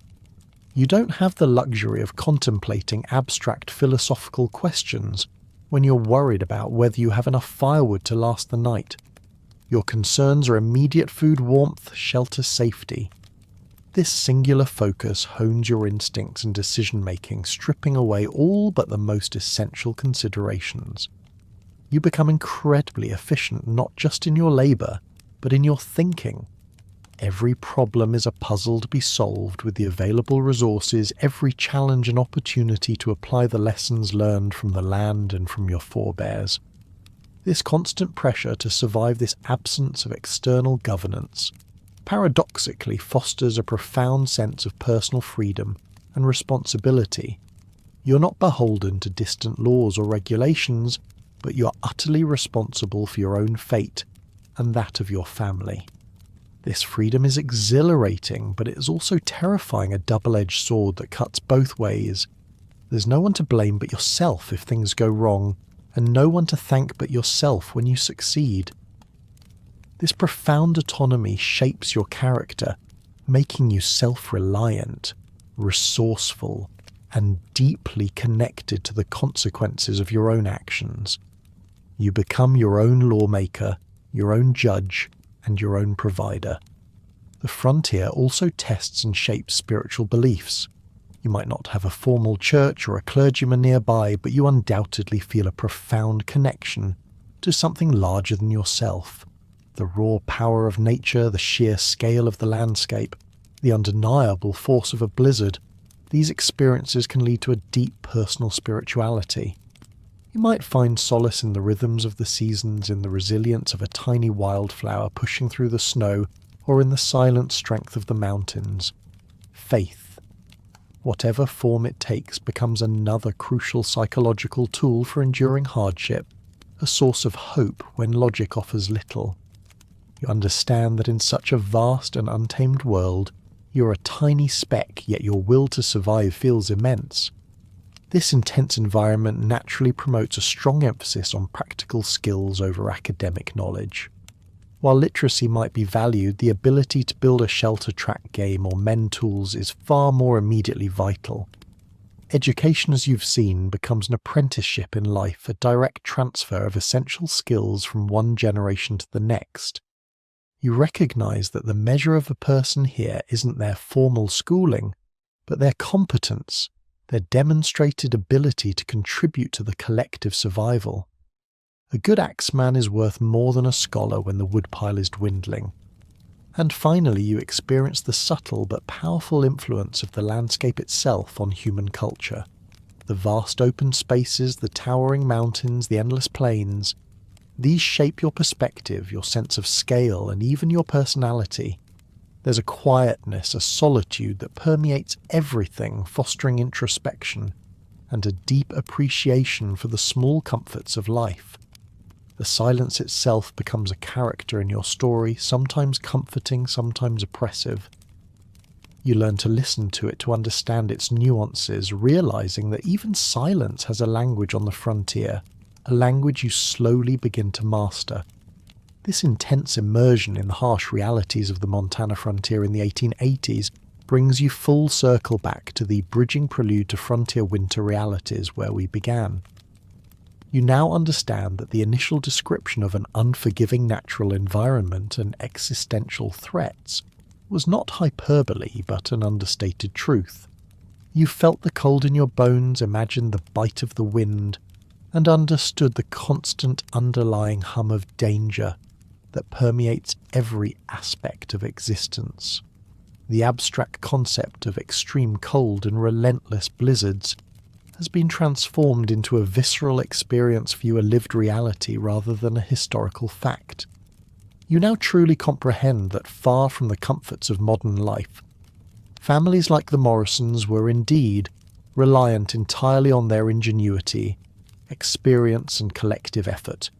A: You don't have the luxury of contemplating abstract philosophical questions when you're worried about whether you have enough firewood to last the night. Your concerns are immediate food, warmth, shelter, safety. This singular focus hones your instincts and decision-making, stripping away all but the most essential considerations. You become incredibly efficient not just in your labour, but in your thinking. Every problem is a puzzle to be solved with the available resources, every challenge an opportunity to apply the lessons learned from the land and from your forebears. This constant pressure to survive this absence of external governance paradoxically fosters a profound sense of personal freedom and responsibility. You're not beholden to distant laws or regulations, but you're utterly responsible for your own fate and that of your family. This freedom is exhilarating, but it is also terrifying, a double-edged sword that cuts both ways. There's no one to blame but yourself if things go wrong, and no one to thank but yourself when you succeed. This profound autonomy shapes your character, making you self-reliant, resourceful, and deeply connected to the consequences of your own actions. You become your own lawmaker, your own judge, and your own provider. The frontier also tests and shapes spiritual beliefs. You might not have a formal church or a clergyman nearby, but you undoubtedly feel a profound connection to something larger than yourself. The raw power of nature, the sheer scale of the landscape, the undeniable force of a blizzard, these experiences can lead to a deep personal spirituality. You might find solace in the rhythms of the seasons, in the resilience of a tiny wildflower pushing through the snow, or in the silent strength of the mountains. Faith, whatever form it takes, becomes another crucial psychological tool for enduring hardship, a source of hope when logic offers little. You understand that in such a vast and untamed world, you're a tiny speck, yet your will to survive feels immense. This intense environment naturally promotes a strong emphasis on practical skills over academic knowledge. While literacy might be valued, the ability to build a shelter track game or mend tools is far more immediately vital. Education, as you've seen, becomes an apprenticeship in life, a direct transfer of essential skills from one generation to the next. You recognize that the measure of a person here isn't their formal schooling, but their competence, their demonstrated ability to contribute to the collective survival. A good axeman is worth more than a scholar when the woodpile is dwindling. And finally, you experience the subtle but powerful influence of the landscape itself on human culture. The vast open spaces, the towering mountains, the endless plains, these shape your perspective, your sense of scale, and even your personality. There's a quietness, a solitude that permeates everything, fostering introspection, and a deep appreciation for the small comforts of life. The silence itself becomes a character in your story, sometimes comforting, sometimes oppressive. You learn to listen to it to understand its nuances, realizing that even silence has a language on the frontier, a language you slowly begin to master. This intense immersion in the harsh realities of the Montana frontier in the 1880s brings you full circle back to the bridging prelude to frontier winter realities where we began. You now understand that the initial description of an unforgiving natural environment and existential threats was not hyperbole but an understated truth. You felt the cold in your bones, imagined the bite of the wind, and understood the constant underlying hum of danger that permeates every aspect of existence. The abstract concept of extreme cold and relentless blizzards has been transformed into a visceral experience for you, a lived reality rather than a historical fact. You now truly comprehend that far from the comforts of modern life, families like the Morrisons were indeed reliant entirely on their ingenuity, experience and collective effort.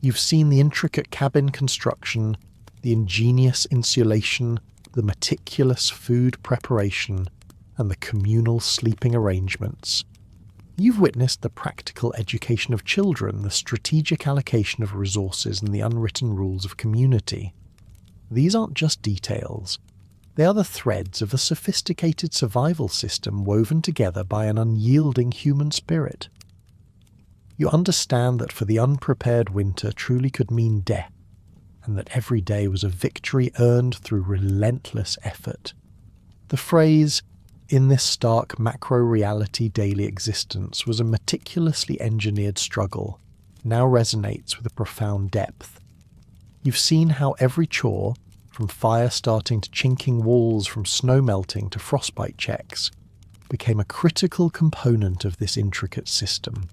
A: You've seen the intricate cabin construction, the ingenious insulation, the meticulous food preparation, and the communal sleeping arrangements. You've witnessed the practical education of children, the strategic allocation of resources, and the unwritten rules of community. These aren't just details. They are the threads of a sophisticated survival system woven together by an unyielding human spirit. You understand that for the unprepared winter truly could mean death, and that every day was a victory earned through relentless effort. The phrase, "in this stark macro-reality daily existence," was a meticulously engineered struggle, now resonates with a profound depth. You've seen how every chore, from fire starting to chinking walls, from snow melting to frostbite checks, became a critical component of this intricate system.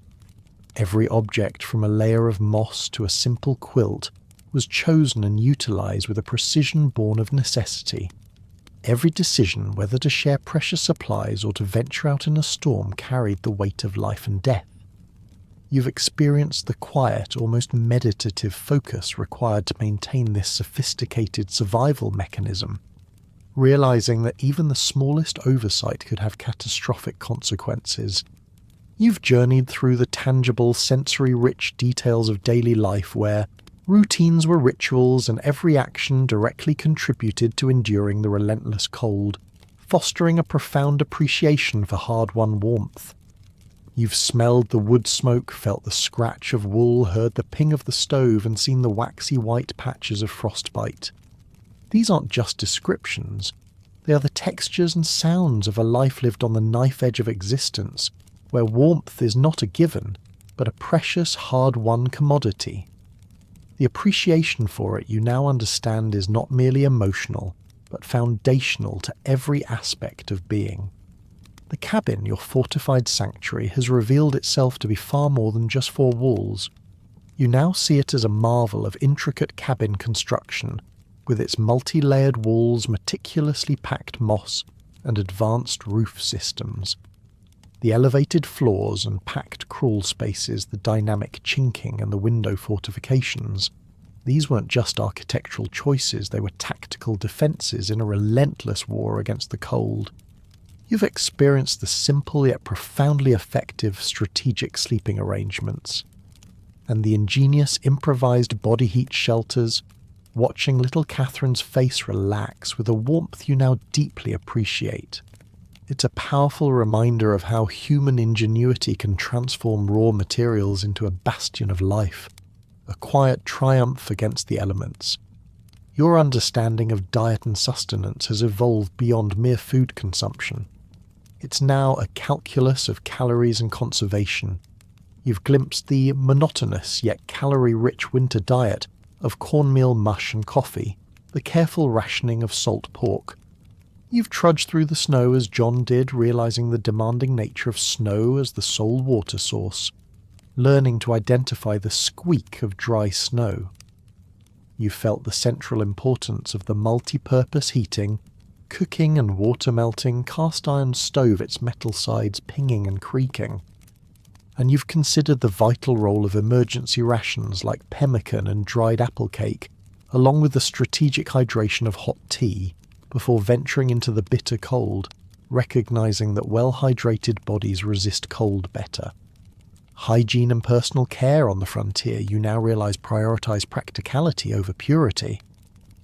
A: Every object, from a layer of moss to a simple quilt, was chosen and utilized with a precision born of necessity. Every decision, whether to share precious supplies or to venture out in a storm, carried the weight of life and death. You've experienced the quiet, almost meditative focus required to maintain this sophisticated survival mechanism, realizing that even the smallest oversight could have catastrophic consequences. You've journeyed through the tangible, sensory-rich details of daily life where, Routines were rituals, and every action directly contributed to enduring the relentless cold, fostering a profound appreciation for hard-won warmth. You've smelled the wood smoke, felt the scratch of wool, heard the ping of the stove, and seen the waxy white patches of frostbite. These aren't just descriptions. They are the textures and sounds of a life lived on the knife edge of existence, where warmth is not a given, but a precious, hard-won commodity. The appreciation for it you now understand is not merely emotional, but foundational to every aspect of being. The cabin, your fortified sanctuary, has revealed itself to be far more than just four walls. You now see it as a marvel of intricate cabin construction, with its multi-layered walls, meticulously packed moss, and advanced roof systems. The elevated floors and packed crawl spaces, the dynamic chinking and the window fortifications. These weren't just architectural choices, they were tactical defences in a relentless war against the cold. You've experienced the simple yet profoundly effective strategic sleeping arrangements, and the ingenious improvised body heat shelters, watching little Catherine's face relax with a warmth you now deeply appreciate. It's a powerful reminder of how human ingenuity can transform raw materials into a bastion of life, a quiet triumph against the elements. Your understanding of diet and sustenance has evolved beyond mere food consumption. It's now a calculus of calories and conservation. You've glimpsed the monotonous yet calorie-rich winter diet of cornmeal mush and coffee, the careful rationing of salt pork. You've trudged through the snow as John did, realizing the demanding nature of snow as the sole water source, learning to identify the squeak of dry snow. You felt the central importance of the multi-purpose heating, cooking and water melting, cast iron stove, its metal sides pinging and creaking. And you've considered the vital role of emergency rations like pemmican and dried apple cake, along with the strategic hydration of hot tea, before venturing into the bitter cold, recognizing that well-hydrated bodies resist cold better. Hygiene and personal care on the frontier, you now realize prioritize practicality over purity.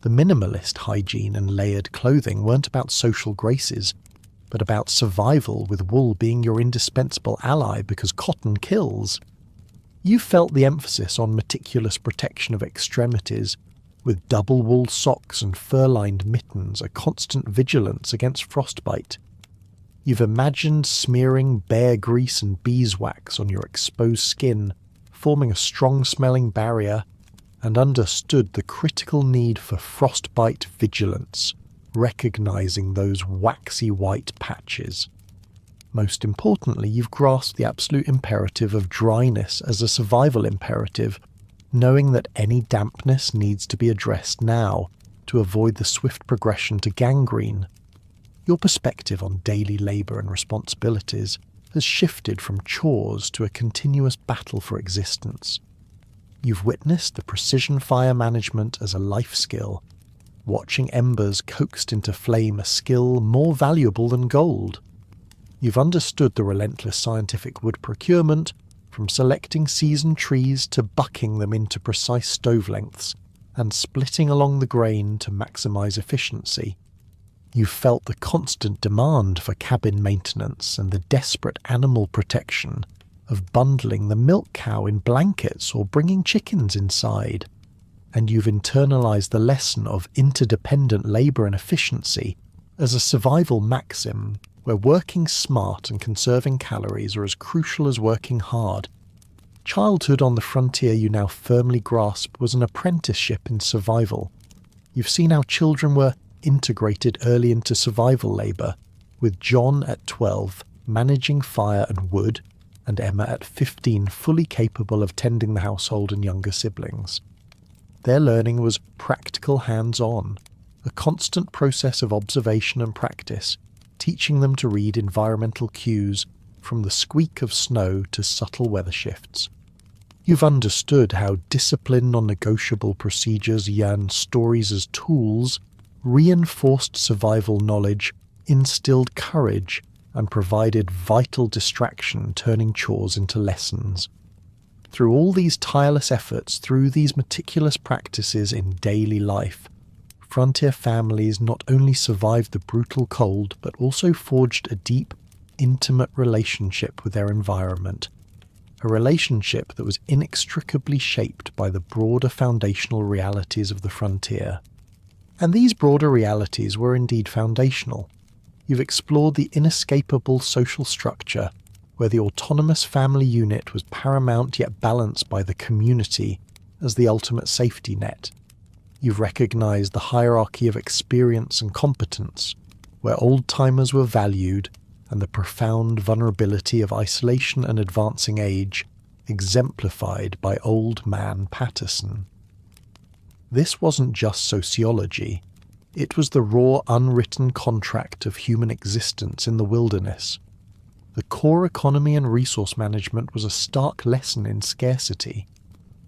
A: The minimalist hygiene and layered clothing weren't about social graces, but about survival, with wool being your indispensable ally because cotton kills. You felt the emphasis on meticulous protection of extremities, with double wool socks and fur-lined mittens, a constant vigilance against frostbite. You've imagined smearing bear grease and beeswax on your exposed skin, forming a strong-smelling barrier, and understood the critical need for frostbite vigilance, recognizing those waxy white patches. Most importantly, you've grasped the absolute imperative of dryness as a survival imperative, knowing that any dampness needs to be addressed now to avoid the swift progression to gangrene. Your perspective on daily labour and responsibilities has shifted from chores to a continuous battle for existence. You've witnessed the precision fire management as a life skill, watching embers coaxed into flame, a skill more valuable than gold. You've understood the relentless scientific wood procurement, from selecting seasoned trees to bucking them into precise stove lengths, and splitting along the grain to maximise efficiency. You felt the constant demand for cabin maintenance and the desperate animal protection of bundling the milk cow in blankets or bringing chickens inside. And you've internalised the lesson of interdependent labour and efficiency as a survival maxim where working smart and conserving calories are as crucial as working hard. Childhood on the frontier you now firmly grasp was an apprenticeship in survival. You've seen how children were integrated early into survival labour, with John at 12 managing fire and wood, and Emma at 15 fully capable of tending the household and younger siblings. Their learning was practical hands-on, a constant process of observation and practice, teaching them to read environmental cues from the squeak of snow to subtle weather shifts. You've understood how discipline, non-negotiable procedures, and stories as tools reinforced survival knowledge, instilled courage, and provided vital distraction, turning chores into lessons. Through all these tireless efforts, through these meticulous practices in daily life, frontier families not only survived the brutal cold, but also forged a deep, intimate relationship with their environment, a relationship that was inextricably shaped by the broader foundational realities of the frontier. And these broader realities were indeed foundational. You've explored the inescapable social structure where the autonomous family unit was paramount yet balanced by the community as the ultimate safety net. You've recognized the hierarchy of experience and competence, where old-timers were valued and the profound vulnerability of isolation and advancing age exemplified by Old Man Patterson. This wasn't just sociology. It was the raw, unwritten contract of human existence in the wilderness. The core economy and resource management was a stark lesson in scarcity.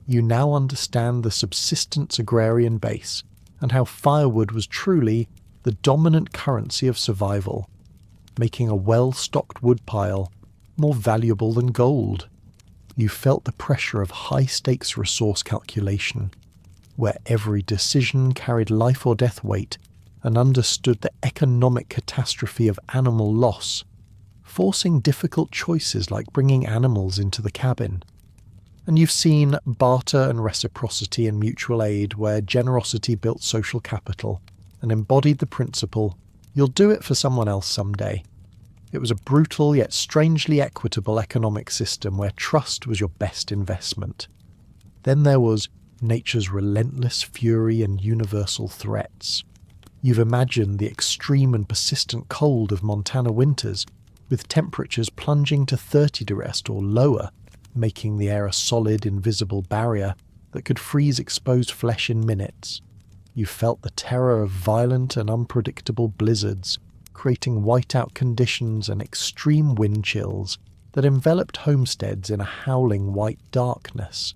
A: You now understand the subsistence agrarian base and how firewood was truly the dominant currency of survival, making a well-stocked woodpile more valuable than gold. You felt the pressure of high-stakes resource calculation, where every decision carried life or death weight, and understood the economic catastrophe of animal loss, forcing difficult choices like bringing animals into the cabin. And you've seen barter and reciprocity and mutual aid where generosity built social capital and embodied the principle, you'll do it for someone else someday. It was a brutal yet strangely equitable economic system where trust was your best investment. Then there was nature's relentless fury and universal threats. You've imagined the extreme and persistent cold of Montana winters, with temperatures plunging to 30 degrees or lower, making the air a solid, invisible barrier that could freeze exposed flesh in minutes. You felt the terror of violent and unpredictable blizzards, creating whiteout conditions and extreme wind chills that enveloped homesteads in a howling white darkness.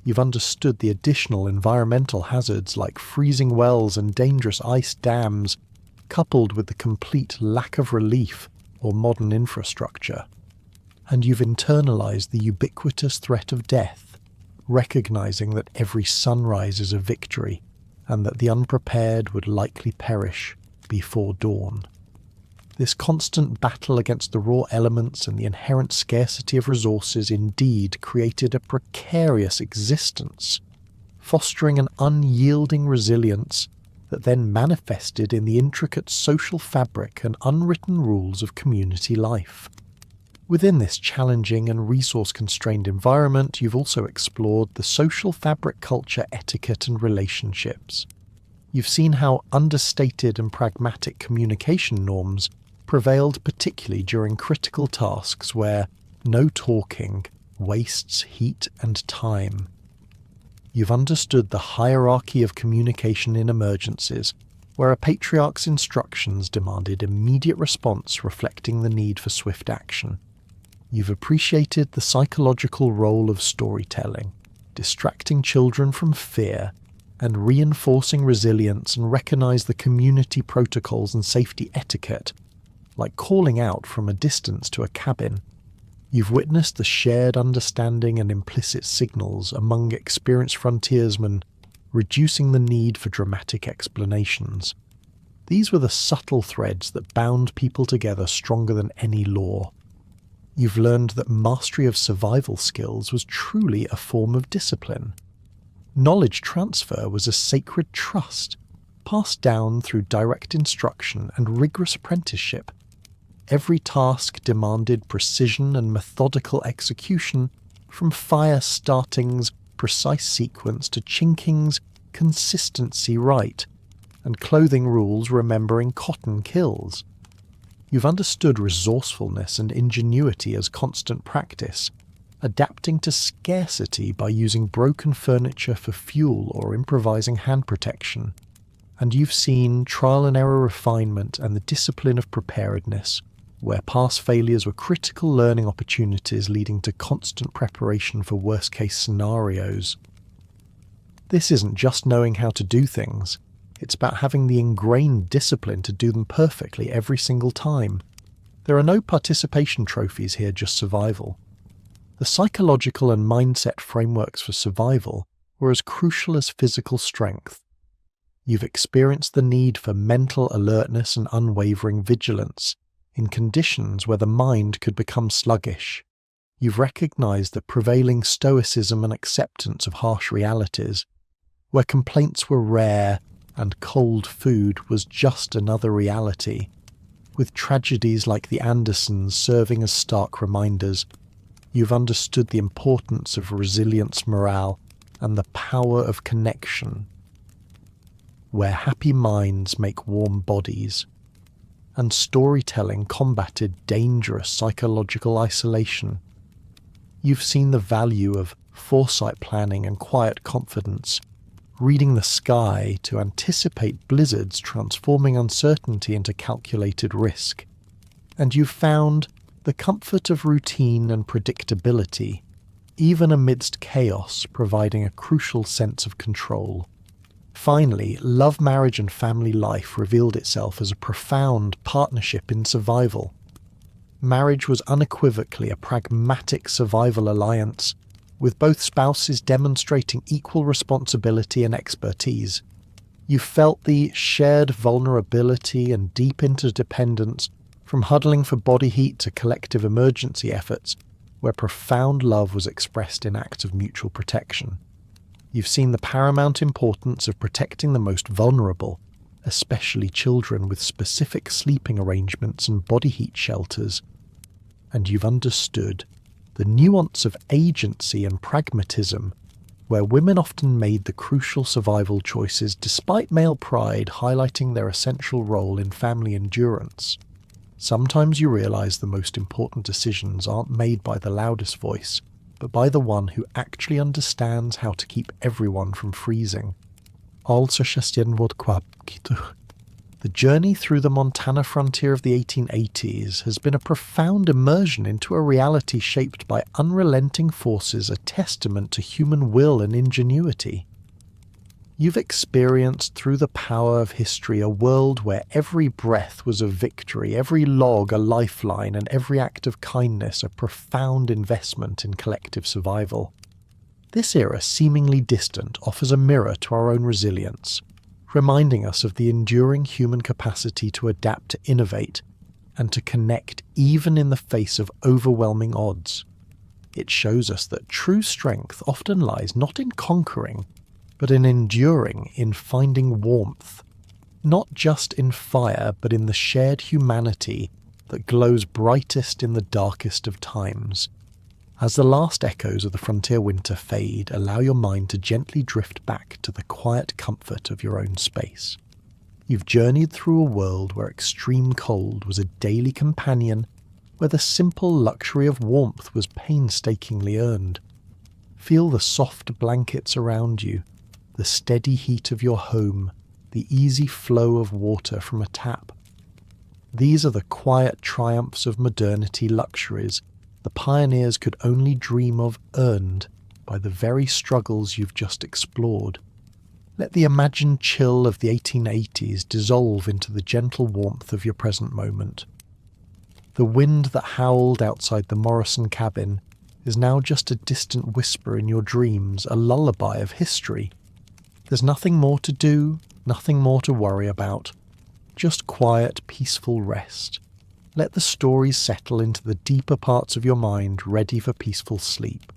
A: You've understood the additional environmental hazards like freezing wells and dangerous ice dams, coupled with the complete lack of relief or modern infrastructure. And you've internalized the ubiquitous threat of death, recognizing that every sunrise is a victory and that the unprepared would likely perish before dawn. This constant battle against the raw elements and the inherent scarcity of resources indeed created a precarious existence, fostering an unyielding resilience that then manifested in the intricate social fabric and unwritten rules of community life. Within this challenging and resource-constrained environment, you've also explored the social fabric, culture, etiquette, and relationships. You've seen how understated and pragmatic communication norms prevailed particularly during critical tasks where no talking wastes heat and time. You've understood the hierarchy of communication in emergencies, where a patriarch's instructions demanded immediate response reflecting the need for swift action. You've appreciated the psychological role of storytelling, distracting children from fear and reinforcing resilience, and recognized the community protocols and safety etiquette, like calling out from a distance to a cabin. You've witnessed the shared understanding and implicit signals among experienced frontiersmen, reducing the need for dramatic explanations. These were the subtle threads that bound people together stronger than any law. You've learned that mastery of survival skills was truly a form of discipline. Knowledge transfer was a sacred trust, passed down through direct instruction and rigorous apprenticeship. Every task demanded precision and methodical execution, from fire starting's precise sequence to chinking's consistency right, and clothing rules remembering cotton kills. You've understood resourcefulness and ingenuity as constant practice, adapting to scarcity by using broken furniture for fuel or improvising hand protection. And you've seen trial and error refinement and the discipline of preparedness, where past failures were critical learning opportunities leading to constant preparation for worst-case scenarios. This isn't just knowing how to do things, it's about having the ingrained discipline to do them perfectly every single time. There are no participation trophies here, just survival. The psychological and mindset frameworks for survival were as crucial as physical strength. You've experienced the need for mental alertness and unwavering vigilance in conditions where the mind could become sluggish. You've recognized the prevailing stoicism and acceptance of harsh realities, where complaints were rare and cold food was just another reality, with tragedies like the Andersons serving as stark reminders. You've understood the importance of resilience morale and the power of connection, where happy minds make warm bodies, and storytelling combated dangerous psychological isolation. You've seen the value of foresight planning and quiet confidence, reading the sky to anticipate blizzards, transforming uncertainty into calculated risk. And you've found the comfort of routine and predictability, even amidst chaos, providing a crucial sense of control. Finally, love, marriage and family life revealed itself as a profound partnership in survival. Marriage was unequivocally a pragmatic survival alliance, with both spouses demonstrating equal responsibility and expertise. You felt the shared vulnerability and deep interdependence, from huddling for body heat to collective emergency efforts, where profound love was expressed in acts of mutual protection. You've seen the paramount importance of protecting the most vulnerable, especially children, with specific sleeping arrangements and body heat shelters. And you've understood the nuance of agency and pragmatism, where women often made the crucial survival choices despite male pride highlighting their essential role in family endurance. Sometimes you realize the most important decisions aren't made by the loudest voice, but by the one who actually understands how to keep everyone from freezing. The journey through the Montana frontier of the 1880s has been a profound immersion into a reality shaped by unrelenting forces, a testament to human will and ingenuity. You've experienced through the power of history a world where every breath was a victory, every log a lifeline, and every act of kindness a profound investment in collective survival. This era, seemingly distant, offers a mirror to our own resilience, reminding us of the enduring human capacity to adapt, to innovate, and to connect even in the face of overwhelming odds. It shows us that true strength often lies not in conquering, but in enduring, in finding warmth, not just in fire, but in the shared humanity that glows brightest in the darkest of times. As the last echoes of the frontier winter fade, allow your mind to gently drift back to the quiet comfort of your own space. You've journeyed through a world where extreme cold was a daily companion, where the simple luxury of warmth was painstakingly earned. Feel the soft blankets around you, the steady heat of your home, the easy flow of water from a tap. These are the quiet triumphs of modernity, luxuries the pioneers could only dream of, earned by the very struggles you've just explored. Let the imagined chill of the 1880s dissolve into the gentle warmth of your present moment. The wind that howled outside the Morrison cabin is now just a distant whisper in your dreams, a lullaby of history. There's nothing more to do, nothing more to worry about. Just quiet, peaceful rest. Let the stories settle into the deeper parts of your mind, ready for peaceful sleep.